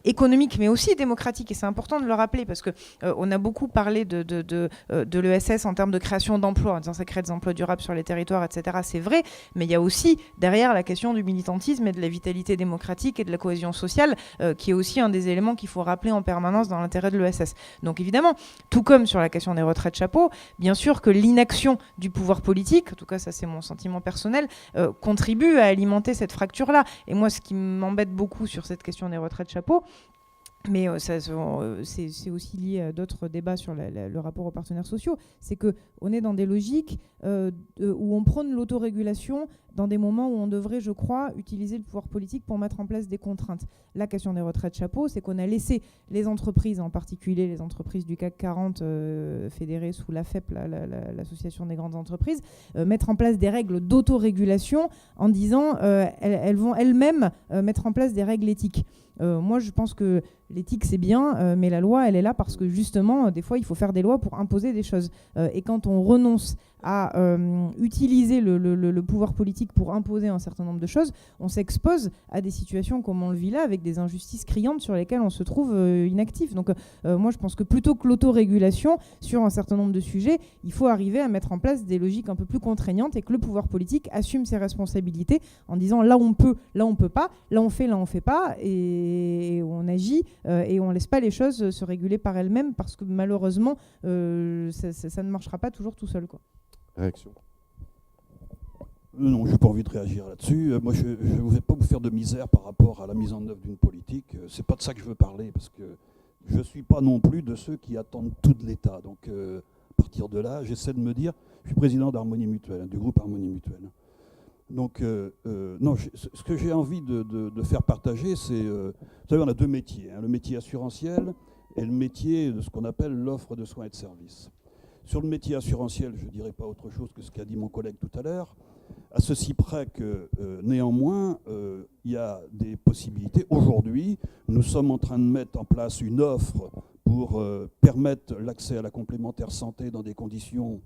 économique, mais aussi démocratique. Et c'est important de le rappeler, parce qu'on a beaucoup parlé de l'ESS en termes de création d'emplois, en disant ça crée des emplois durables sur les territoires, etc. C'est vrai, mais il y a aussi derrière la question du militantisme et de la vitalité démocratique et de la cohésion sociale, qui est aussi un des éléments qu'il faut rappeler en permanence dans l'intérêt de l'ESS. Donc évidemment, tout comme sur la question des retraites chapeau, bien sûr que l'inaction du pouvoir politique, en tout cas ça c'est mon sentiment personnel, contribue à alimenter cette fracture-là. Et moi, ce qui m'embête beaucoup sur cette question des retraites chapeau, mais c'est aussi lié à d'autres débats sur le rapport aux partenaires sociaux, c'est qu'on est dans des logiques où on prône l'autorégulation dans des moments où on devrait, je crois, utiliser le pouvoir politique pour mettre en place des contraintes. La question des retraites chapeau, c'est qu'on a laissé les entreprises, en particulier les entreprises du CAC 40 fédérées sous l'AFEP, l'association des grandes entreprises, mettre en place des règles d'autorégulation en disant elles vont elles-mêmes mettre en place des règles éthiques. Moi, je pense que l'éthique, c'est bien, mais la loi, elle est là parce que justement, des fois, il faut faire des lois pour imposer des choses. Et quand on renonce à utiliser le pouvoir politique pour imposer un certain nombre de choses, on s'expose à des situations comme on le vit là, avec des injustices criantes sur lesquelles on se trouve inactif. Donc moi je pense que plutôt que l'autorégulation sur un certain nombre de sujets, il faut arriver à mettre en place des logiques un peu plus contraignantes et que le pouvoir politique assume ses responsabilités en disant là on peut pas, là on fait pas, et on agit et on laisse pas les choses se réguler par elles-mêmes, parce que malheureusement ça ne marchera pas toujours tout seul, quoi. Réaction. Non, je n'ai pas envie de réagir là-dessus. Moi, je ne vais pas vous faire de misère par rapport à la mise en œuvre d'une politique. C'est pas de ça que je veux parler, parce que je ne suis pas non plus de ceux qui attendent tout de l'État. Donc, à partir de là, j'essaie de me dire, je suis président d'Harmonie Mutuelle, du groupe Harmonie Mutuelle. Donc, non, ce que j'ai envie de faire partager, c'est, vous savez, on a deux métiers, le métier assurantiel et le métier de ce qu'on appelle l'offre de soins et de services. Sur le métier assurantiel, je ne dirais pas autre chose que ce qu'a dit mon collègue tout à l'heure, à ceci près que, néanmoins, il y a des possibilités. Aujourd'hui, nous sommes en train de mettre en place une offre pour permettre l'accès à la complémentaire santé dans des conditions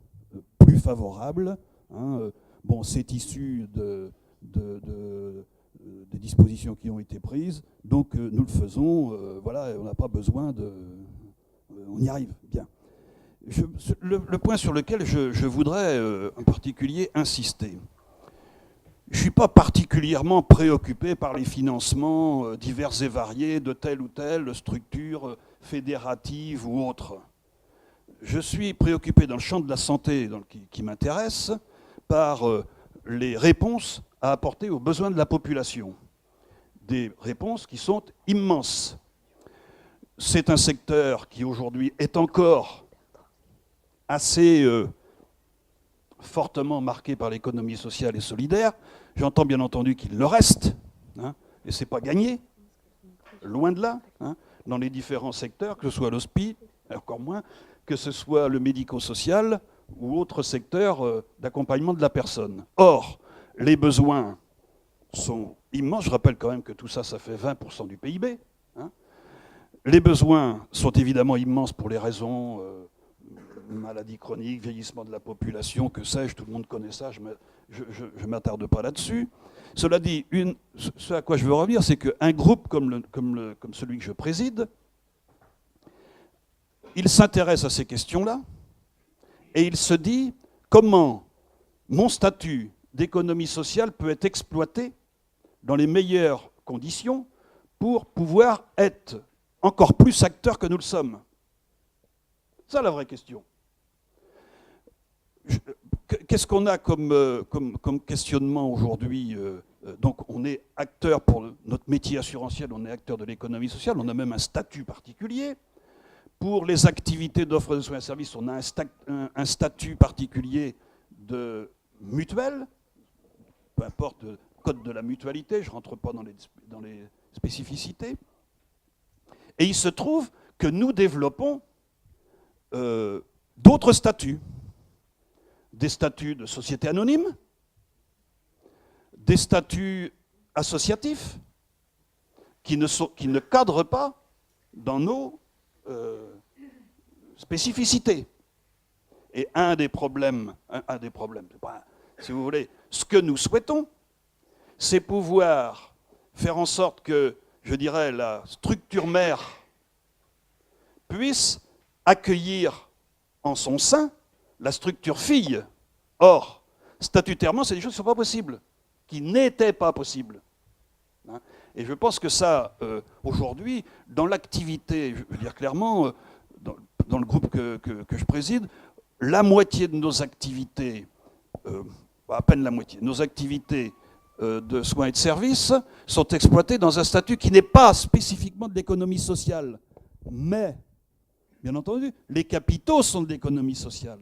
plus favorables. Bon, c'est issu des dispositions qui ont été prises, donc nous le faisons, voilà, on n'a pas besoin de... on y arrive, bien. Le point sur lequel je voudrais en particulier insister, je ne suis pas particulièrement préoccupé par les financements divers et variés de telle ou telle structure fédérative ou autre. Je suis préoccupé dans le champ de la santé qui m'intéresse par les réponses à apporter aux besoins de la population. Des réponses qui sont immenses. C'est un secteur qui aujourd'hui est encore assez fortement marqué par l'économie sociale et solidaire. J'entends bien entendu qu'il le reste, et ce n'est pas gagné, loin de là, dans les différents secteurs, que ce soit l'hospice, encore moins, que ce soit le médico-social ou autres secteurs d'accompagnement de la personne. Or, les besoins sont immenses. Je rappelle quand même que tout ça, ça fait 20% du PIB. Les besoins sont évidemment immenses pour les raisons maladie chronique, vieillissement de la population, que sais-je, tout le monde connaît ça, je ne m'attarde pas là-dessus. Cela dit, ce à quoi je veux revenir, c'est qu'un groupe comme celui que je préside, il s'intéresse à ces questions-là et il se dit comment mon statut d'économie sociale peut être exploité dans les meilleures conditions pour pouvoir être encore plus acteur que nous le sommes. C'est ça la vraie question. Qu'est-ce qu'on a comme questionnement aujourd'hui? Donc on est acteur pour notre métier assurantiel, on est acteur de l'économie sociale, on a même un statut particulier. Pour les activités d'offre de soins et services, on a un statut particulier de mutuelle, peu importe le code de la mutualité, je ne rentre pas dans les spécificités. Et il se trouve que nous développons d'autres statuts. Des statuts de société anonyme, des statuts associatifs qui ne cadrent pas dans nos spécificités. Et un des problèmes, si vous voulez, ce que nous souhaitons, c'est pouvoir faire en sorte que, je dirais, la structure mère puisse accueillir en son sein la structure fille. Or, statutairement, c'est des choses qui ne sont pas possibles, qui n'étaient pas possibles. Et je pense que ça, aujourd'hui, dans l'activité, je veux dire clairement, dans le groupe que je préside, la moitié de nos activités, à peine la moitié, nos activités de soins et de services sont exploitées dans un statut qui n'est pas spécifiquement de l'économie sociale. Mais, bien entendu, les capitaux sont de l'économie sociale.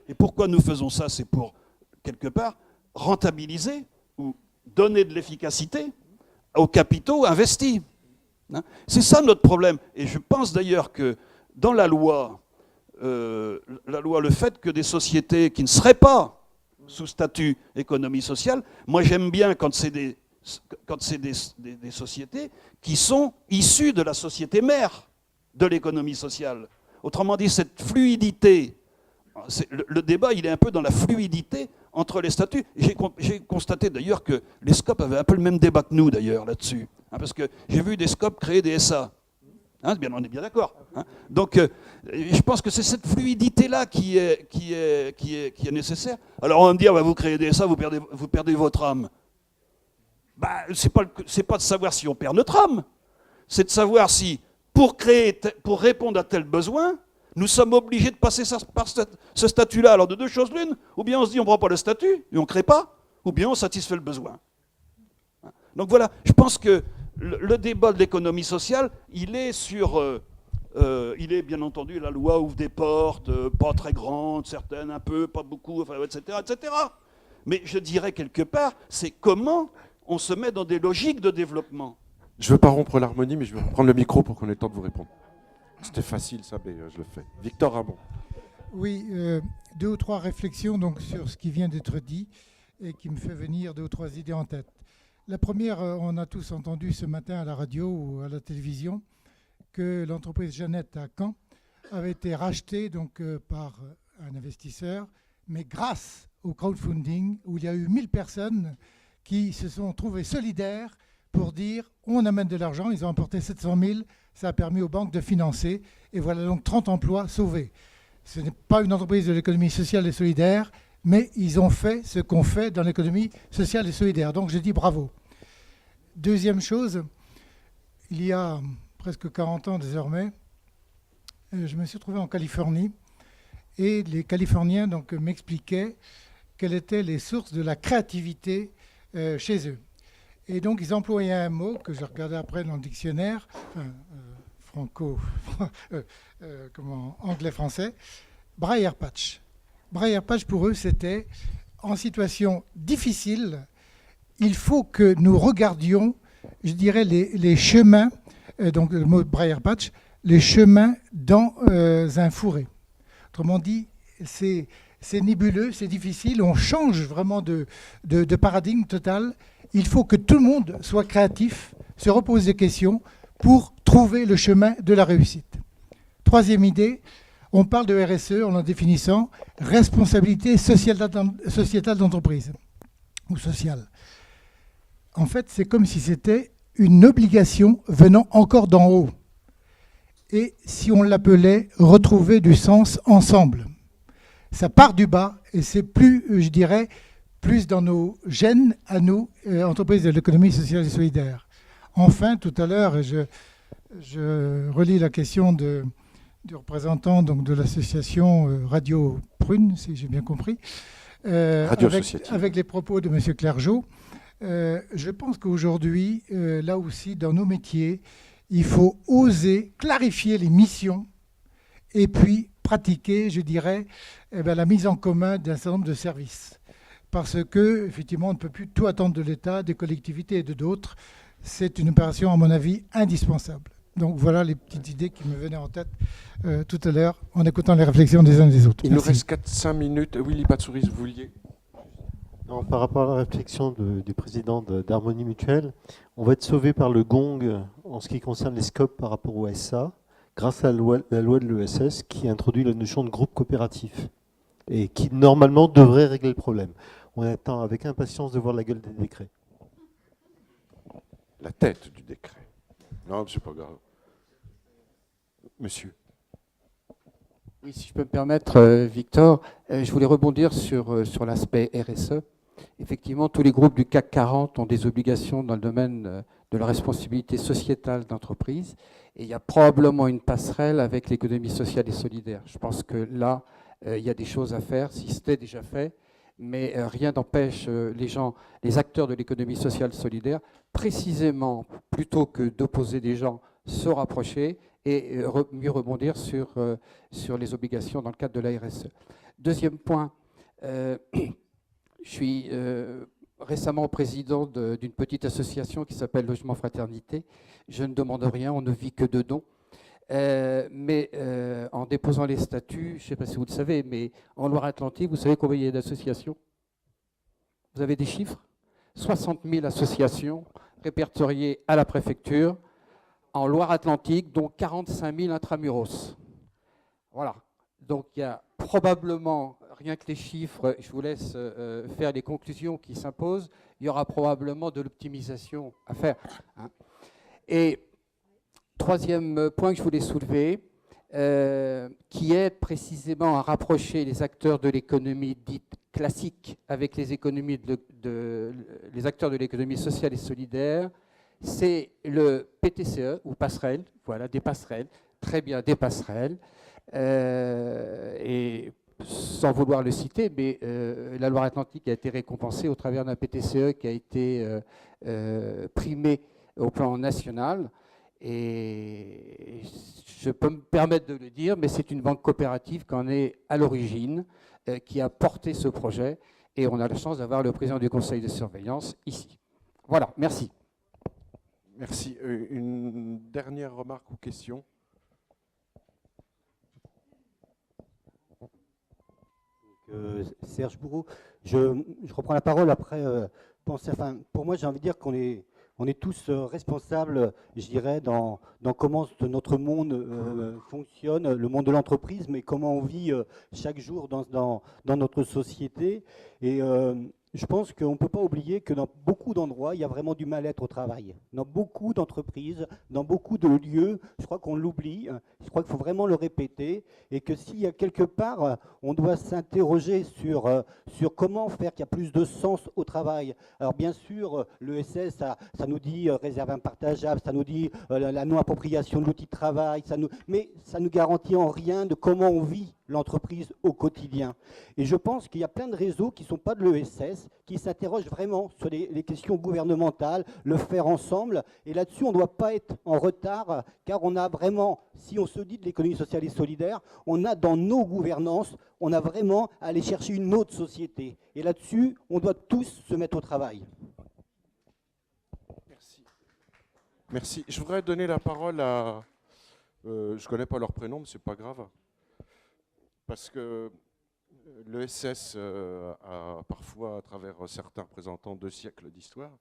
Et pourquoi nous faisons ça? C'est pour, quelque part, rentabiliser ou donner de l'efficacité aux capitaux investis. C'est ça notre problème. Et je pense d'ailleurs que dans la loi, le fait que des sociétés qui ne seraient pas sous statut économie sociale, moi j'aime bien quand c'est des sociétés qui sont issues de la société mère de l'économie sociale. Autrement dit, cette fluidité Le débat, il est un peu dans la fluidité entre les statuts. J'ai constaté d'ailleurs que les SCOP avaient un peu le même débat que nous, d'ailleurs, là-dessus. Parce que j'ai vu des SCOP créer des SA. On est bien d'accord. Donc, je pense que c'est cette fluidité-là qui est nécessaire. Alors, on va me dire, vous créez des SA, vous perdez votre âme. C'est pas de savoir si on perd notre âme. C'est de savoir si, pour répondre à tel besoin, nous sommes obligés de passer par ce statut-là. Alors, de deux choses l'une, ou bien on se dit on ne prend pas le statut et on ne crée pas, ou bien on satisfait le besoin. Donc voilà, je pense que le débat de l'économie sociale, il est bien entendu, la loi ouvre des portes, pas très grandes, certaines un peu, pas beaucoup, etc., etc. Mais je dirais quelque part, c'est comment on se met dans des logiques de développement. Je ne veux pas rompre l'harmonie, mais je vais reprendre le micro pour qu'on ait le temps de vous répondre. C'était facile, ça, mais je le fais. Victor Ramon. Oui, 2 ou 3 réflexions donc, sur ce qui vient d'être dit et qui me fait venir 2 ou 3 idées en tête. La première, on a tous entendu ce matin à la radio ou à la télévision que l'entreprise Jeannette à Caen avait été rachetée donc, par un investisseur, mais grâce au crowdfunding, où il y a eu 1000 personnes qui se sont trouvées solidaires pour dire on amène de l'argent, ils ont apporté 700 000, ça a permis aux banques de financer, et voilà donc 30 emplois sauvés. Ce n'est pas une entreprise de l'économie sociale et solidaire, mais ils ont fait ce qu'on fait dans l'économie sociale et solidaire. Donc je dis bravo. Deuxième chose, il y a presque 40 ans désormais, je me suis retrouvé en Californie, et les Californiens donc, m'expliquaient quelles étaient les sources de la créativité chez eux. Et donc, ils employaient un mot que je regardais après dans le dictionnaire, anglais-français, Briar Patch. Briar Patch, pour eux, c'était en situation difficile, il faut que nous regardions, je dirais, les chemins, donc le mot Briar Patch, les chemins dans un fourré. Autrement dit, c'est nébuleux, c'est difficile, on change vraiment de paradigme total. Il faut que tout le monde soit créatif, se repose des questions pour trouver le chemin de la réussite. Troisième idée, on parle de RSE en définissant responsabilité sociétale d'entreprise ou sociale. En fait, c'est comme si c'était une obligation venant encore d'en haut. Et si on l'appelait retrouver du sens ensemble. Ça part du bas et c'est plus, je dirais, plus dans nos gènes à nous, entreprises de l'économie sociale et solidaire. Enfin, tout à l'heure, je relis la question du représentant donc, de l'association Radio Prune, si j'ai bien compris, avec les propos de M. Clergeau. Je pense qu'aujourd'hui, là aussi, dans nos métiers, il faut oser clarifier les missions et puis pratiquer, je dirais, la mise en commun d'un certain nombre de services. Parce que, effectivement, on ne peut plus tout attendre de l'État, des collectivités et de d'autres. C'est une opération, à mon avis, indispensable. Donc voilà les petites idées qui me venaient en tête tout à l'heure en écoutant les réflexions des uns et des autres. Il nous reste 4-5 minutes. Willy Batsouris, vous vouliez ? Non, par rapport à la réflexion du président d'Harmonie Mutuelle, on va être sauvé par le gong en ce qui concerne les SCOP par rapport au SA, grâce à la loi de l'ESS qui introduit la notion de groupe coopératif et qui, normalement, devrait régler le problème. On attend avec impatience de voir la gueule des décrets. La tête du décret. Non, c'est pas grave. Monsieur. Oui, si je peux me permettre, Victor, je voulais rebondir sur l'aspect RSE. Effectivement, tous les groupes du CAC 40 ont des obligations dans le domaine de la responsabilité sociétale d'entreprise. Et il y a probablement une passerelle avec l'économie sociale et solidaire. Je pense que là, il y a des choses à faire, si c'était déjà fait, mais rien n'empêche les acteurs de l'économie sociale solidaire, précisément, plutôt que d'opposer des gens, se rapprocher et mieux rebondir sur les obligations dans le cadre de la RSE. Deuxième point, je suis récemment président d'une petite association qui s'appelle Logement Fraternité. Je ne demande rien, on ne vit que de dons. Mais en déposant les statuts, je ne sais pas si vous le savez, mais en Loire-Atlantique, vous savez combien il y a d'associations? Vous avez des chiffres? 60 000 associations répertoriées à la préfecture en Loire-Atlantique, dont 45 000 intramuros. Voilà. Donc il y a probablement, rien que les chiffres, je vous laisse faire les conclusions qui s'imposent, il y aura probablement de l'optimisation à faire. Hein. Et troisième point que je voulais soulever, qui est précisément à rapprocher les acteurs de l'économie dite classique avec les les acteurs de l'économie sociale et solidaire, c'est le PTCE, ou passerelle, voilà, des passerelles, très bien, des passerelles, et sans vouloir le citer, mais la Loire-Atlantique a été récompensée au travers d'un PTCE qui a été primé au plan national. Et je peux me permettre de le dire, mais c'est une banque coopérative qui en est à l'origine, qui a porté ce projet, et on a la chance d'avoir le président du conseil de surveillance ici. Voilà, merci. Merci. Une dernière remarque ou question? Serge Bourreau, je reprends la parole après. Pour moi, j'ai envie de dire qu'on est tous responsables, je dirais, dans comment notre monde fonctionne, le monde de l'entreprise, mais comment on vit chaque jour dans notre société. Et je pense qu'on ne peut pas oublier que dans beaucoup d'endroits, il y a vraiment du mal-être au travail. Dans beaucoup d'entreprises, dans beaucoup de lieux, je crois qu'on l'oublie, je crois qu'il faut vraiment le répéter, et que s'il y a quelque part, on doit s'interroger sur comment faire qu'il y a plus de sens au travail. Alors bien sûr, l'ESS, ça nous dit réserve impartageable, ça nous dit la non-appropriation de l'outil de travail, mais ça ne nous garantit en rien de comment on vit l'entreprise au quotidien. Et je pense qu'il y a plein de réseaux qui ne sont pas de l'ESS, qui s'interrogent vraiment sur les questions gouvernementales, le faire ensemble. Et là-dessus, on ne doit pas être en retard, car on a vraiment, si on se dit de l'économie sociale et solidaire, on a dans nos gouvernances, on a vraiment à aller chercher une autre société. Et là-dessus, on doit tous se mettre au travail. Merci. Merci. Je voudrais donner la parole à... je ne connais pas leur prénom, mais ce n'est pas grave. Parce que l'ESS a parfois, à travers certains représentants, 2 siècles d'histoire,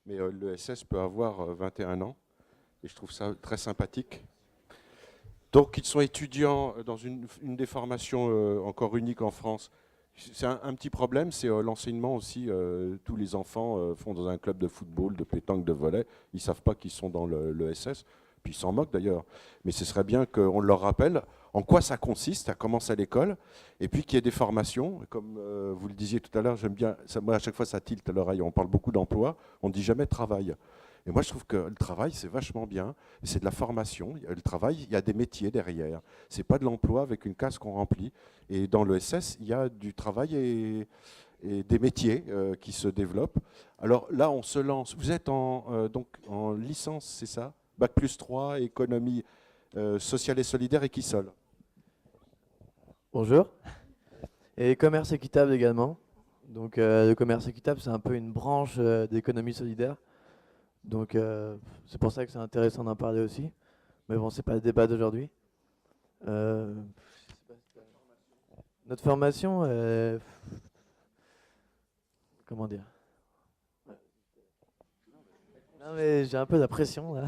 mais l'ESS peut avoir 21 ans, et je trouve ça très sympathique. Donc ils sont étudiants dans une des formations encore unique en France. C'est un petit problème, c'est l'enseignement aussi. Tous les enfants font dans un club de football, de pétanque, de volley. Ils ne savent pas qu'ils sont dans l'ESS, puis ils s'en moquent d'ailleurs. Mais ce serait bien qu'on leur rappelle en quoi ça consiste, ça commence à l'école, et puis qu'il y ait des formations. Comme vous le disiez tout à l'heure, j'aime bien, moi à chaque fois ça tilte à l'oreille, on parle beaucoup d'emploi, on ne dit jamais travail. Et moi je trouve que le travail c'est vachement bien, c'est de la formation, le travail, il y a des métiers derrière. C'est pas de l'emploi avec une case qu'on remplit. Et dans l'ESS, il y a du travail et des métiers qui se développent. Alors là on se lance, vous êtes donc en licence, c'est ça? Bac plus 3, économie sociale et solidaire et qui seul? Bonjour. Et commerce équitable également. Donc le commerce équitable, c'est un peu une branche d'économie solidaire. Donc c'est pour ça que c'est intéressant d'en parler aussi. Mais bon, c'est pas le débat d'aujourd'hui. Notre formation, comment dire? Non mais j'ai un peu la pression là.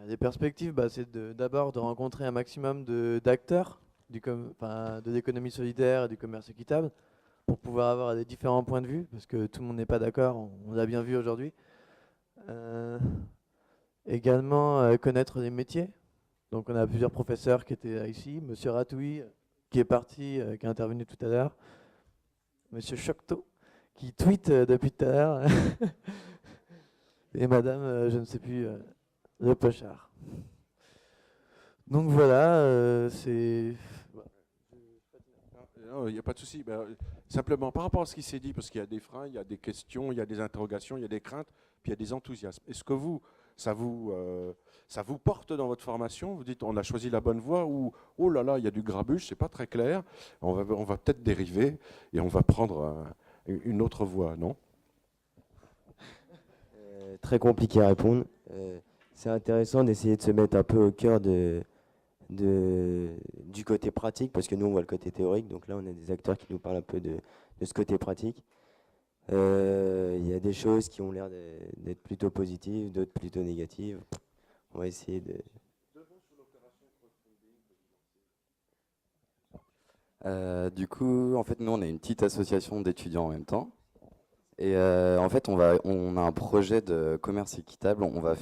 Les perspectives, c'est d'abord de rencontrer un maximum d'acteurs de l'économie solidaire et du commerce équitable pour pouvoir avoir des différents points de vue, parce que tout le monde n'est pas d'accord, on l'a bien vu aujourd'hui. Également connaître les métiers. Donc on a plusieurs professeurs qui étaient ici, Monsieur Ratouille qui est parti, qui est intervenu tout à l'heure, Monsieur Chocteau qui tweet depuis tout à l'heure, et Madame, je ne sais plus... Le Pochard. Donc voilà, c'est... Il n'y a pas de souci. Simplement, par rapport à ce qui s'est dit, parce qu'il y a des freins, il y a des questions, il y a des interrogations, il y a des craintes, puis il y a des enthousiasmes. Est-ce que ça vous porte dans votre formation? Vous dites, on a choisi la bonne voie, ou oh là là, il y a du grabuge, c'est pas très clair, on va peut-être dériver, et on va prendre une autre voie, non? Très compliqué à répondre. C'est intéressant d'essayer de se mettre un peu au cœur du côté pratique, parce que nous on voit le côté théorique, donc là on a des acteurs qui nous parlent un peu de ce côté pratique. Il y a des choses qui ont l'air d'être plutôt positives, d'autres plutôt négatives. On va essayer de... Du coup, en fait, nous, on est une petite association d'étudiants en même temps. Et en fait, on a un projet de commerce équitable. On va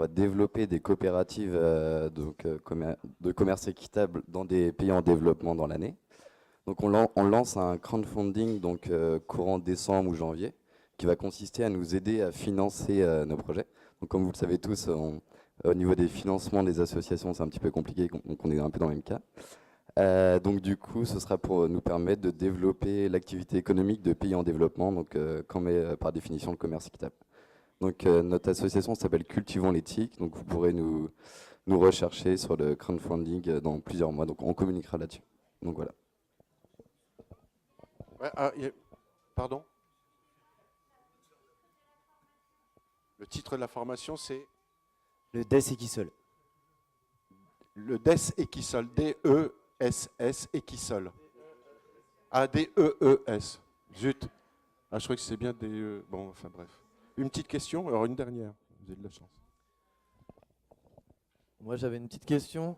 développer des coopératives de commerce équitable dans des pays en développement dans l'année. Donc, on lance un crowdfunding courant décembre ou janvier, qui va consister à nous aider à financer nos projets. Donc, comme vous le savez tous, au niveau des financements des associations, c'est un petit peu compliqué, donc on est un peu dans le même cas. Donc du coup, ce sera pour nous permettre de développer l'activité économique de pays en développement, par définition le commerce équitable. Donc notre association s'appelle Cultivons l'éthique, donc vous pourrez nous rechercher sur le crowdfunding dans plusieurs mois, donc on communiquera là-dessus. Donc voilà. Ouais, pardon ? Le titre de la formation, c'est le DES Equisol. Le DES Equisol, D-E-S-S Equisol. A-D-E-E-S. Zut. Ah, je crois que c'est bien des... Bon, enfin bref. Une petite question, alors une dernière. Vous avez de la chance. Moi, j'avais une petite question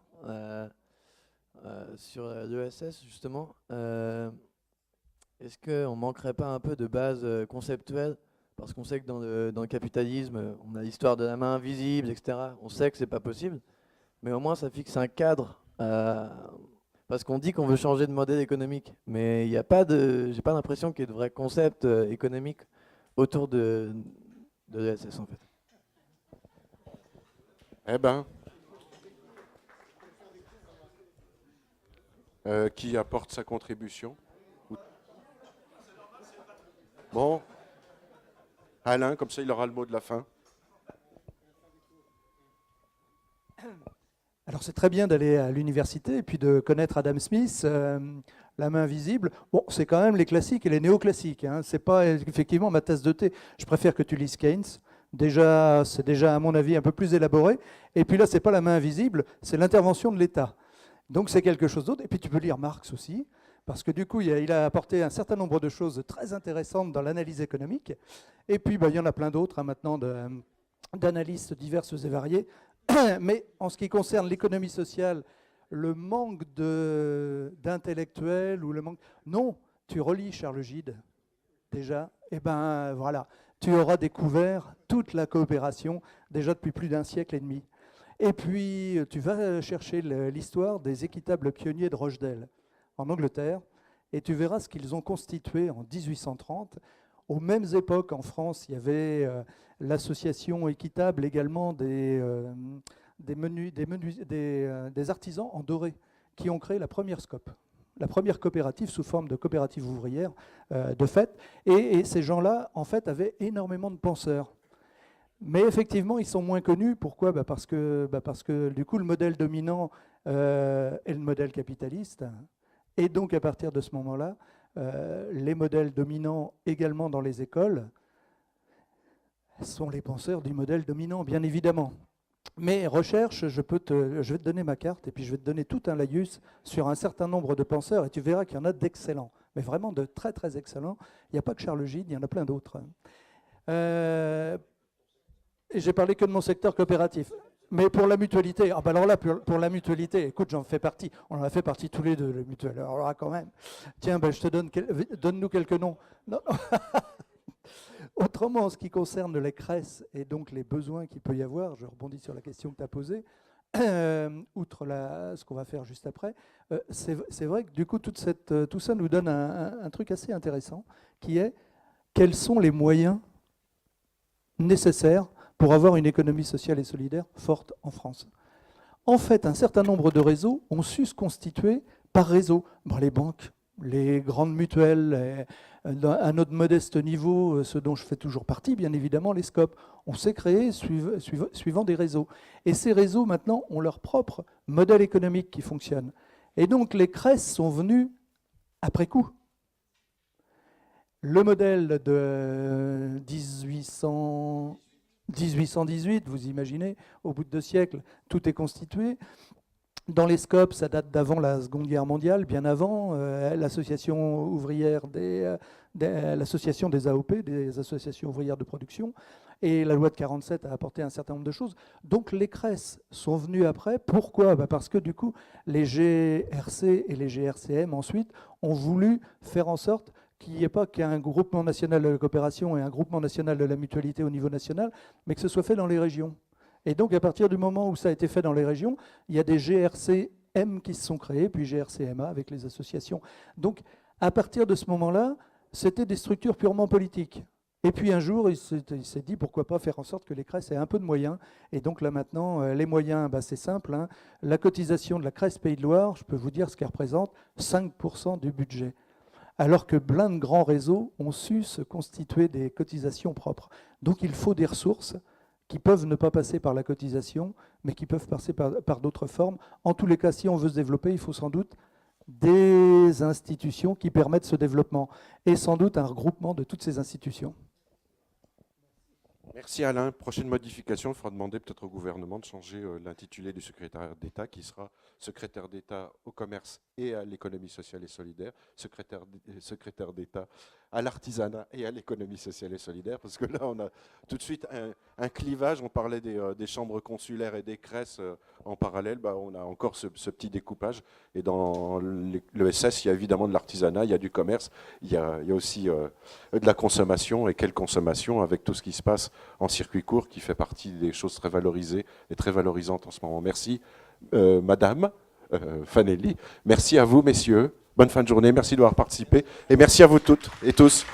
sur l'ESS, justement. Est-ce qu'on ne manquerait pas un peu de base conceptuelle? Parce qu'on sait que dans le capitalisme, on a l'histoire de la main invisible, etc. On sait que ce n'est pas possible. Mais au moins, ça fixe un cadre. Parce qu'on dit qu'on veut changer de modèle économique. Mais il n'y a pas de... J'ai pas l'impression qu'il y ait de vrais concepts économiques autour de l'ESS, en fait. Eh ben... qui apporte sa contribution? Bon... Alain, comme ça il aura le mot de la fin. Alors c'est très bien d'aller à l'université et puis de connaître Adam Smith, La main invisible. Bon, c'est quand même les classiques et les néoclassiques. Hein. C'est pas effectivement ma tasse de thé. Je préfère que tu lises Keynes. Déjà, c'est déjà à mon avis un peu plus élaboré. Et puis là, c'est pas la main invisible, c'est l'intervention de l'État. Donc c'est quelque chose d'autre. Et puis tu peux lire Marx aussi. Parce que du coup, il a apporté un certain nombre de choses très intéressantes dans l'analyse économique. Et puis, il y en a plein d'autres maintenant d'analystes diverses et variées. Mais en ce qui concerne l'économie sociale, le manque d'intellectuels ou le manque... Non, tu relis Charles Gide, déjà, et ben voilà, tu auras découvert toute la coopération déjà depuis plus d'un siècle et demi. Et puis, tu vas chercher l'histoire des équitables pionniers de Rochdale en Angleterre, et tu verras ce qu'ils ont constitué en 1830. Aux mêmes époques, en France, il y avait l'association équitable également des artisans en doré, qui ont créé la première SCOP, la première coopérative sous forme de coopérative ouvrière, de fait. Et ces gens-là, en fait, avaient énormément de penseurs. Mais effectivement, ils sont moins connus. Pourquoi ? Parce que du coup, le modèle dominant est le modèle capitaliste. Et donc, à partir de ce moment-là, les modèles dominants également dans les écoles sont les penseurs du modèle dominant, bien évidemment. Mais recherche, je vais te donner ma carte et puis je vais te donner tout un laïus sur un certain nombre de penseurs et tu verras qu'il y en a d'excellents, mais vraiment de très très excellents. Il n'y a pas que Charles Gide, il y en a plein d'autres. Et j'ai parlé que de mon secteur coopératif. Mais pour la mutualité, ah ben alors là, pour la mutualité, écoute, j'en fais partie. On en a fait partie tous les deux, la mutuelle. Alors là, quand même. Tiens, ben, je te donne-nous quelques noms. Non, non. Autrement, en ce qui concerne les CRES et donc les besoins qu'il peut y avoir, je rebondis sur la question que tu as posée, outre ce qu'on va faire juste après, c'est vrai que du coup, tout ça nous donne un truc assez intéressant, qui est quels sont les moyens nécessaires pour avoir une économie sociale et solidaire forte en France. En fait, un certain nombre de réseaux ont su se constituer par réseau. Bon, les banques, les grandes mutuelles, à notre modeste niveau, ce dont je fais toujours partie, bien évidemment, les SCOP. On s'est créé suivant des réseaux. Et ces réseaux, maintenant, ont leur propre modèle économique qui fonctionne. Et donc, les CRES sont venus après coup. Le modèle de 1818, vous imaginez, au bout de 2 siècles, tout est constitué. Dans les SCOP, ça date d'avant la Seconde Guerre mondiale, bien avant, l'association ouvrière l'association des AOP, des associations ouvrières de production. Et la loi de 47 a apporté un certain nombre de choses. Donc les CRES sont venus après. Pourquoi ? Parce que du coup, les GRC et les GRCM ensuite ont voulu faire en sorte qu'il n'y ait pas qu'un groupement national de la coopération et un groupement national de la mutualité au niveau national, mais que ce soit fait dans les régions. Et donc à partir du moment où ça a été fait dans les régions, il y a des GRCM qui se sont créés, puis GRCMA avec les associations. Donc à partir de ce moment-là, c'était des structures purement politiques. Et puis un jour, il s'est dit pourquoi pas faire en sorte que les CRES aient un peu de moyens. Et donc là maintenant, les moyens, c'est simple. Hein. La cotisation de la CRES Pays de Loire, je peux vous dire ce qu'elle représente, 5% du budget. Alors que plein de grands réseaux ont su se constituer des cotisations propres. Donc il faut des ressources qui peuvent ne pas passer par la cotisation, mais qui peuvent passer par d'autres formes. En tous les cas, si on veut se développer, il faut sans doute des institutions qui permettent ce développement, et sans doute un regroupement de toutes ces institutions. Merci Alain. Prochaine modification, il faudra demander peut-être au gouvernement de changer l'intitulé du secrétaire d'État, qui sera secrétaire d'État au commerce et à l'économie sociale et solidaire, secrétaire d'État à l'artisanat et à l'économie sociale et solidaire, parce que là on a tout de suite un clivage. On parlait des chambres consulaires et des CRES en parallèle, on a encore ce petit découpage. Et dans l'ESS, il y a évidemment de l'artisanat, il y a du commerce, il y a aussi de la consommation. Et quelle consommation avec tout ce qui se passe en circuit court, qui fait partie des choses très valorisées et très valorisantes en ce moment. Merci Madame Fanelli, merci à vous messieurs, bonne fin de journée, merci d'avoir participé et merci à vous toutes et tous.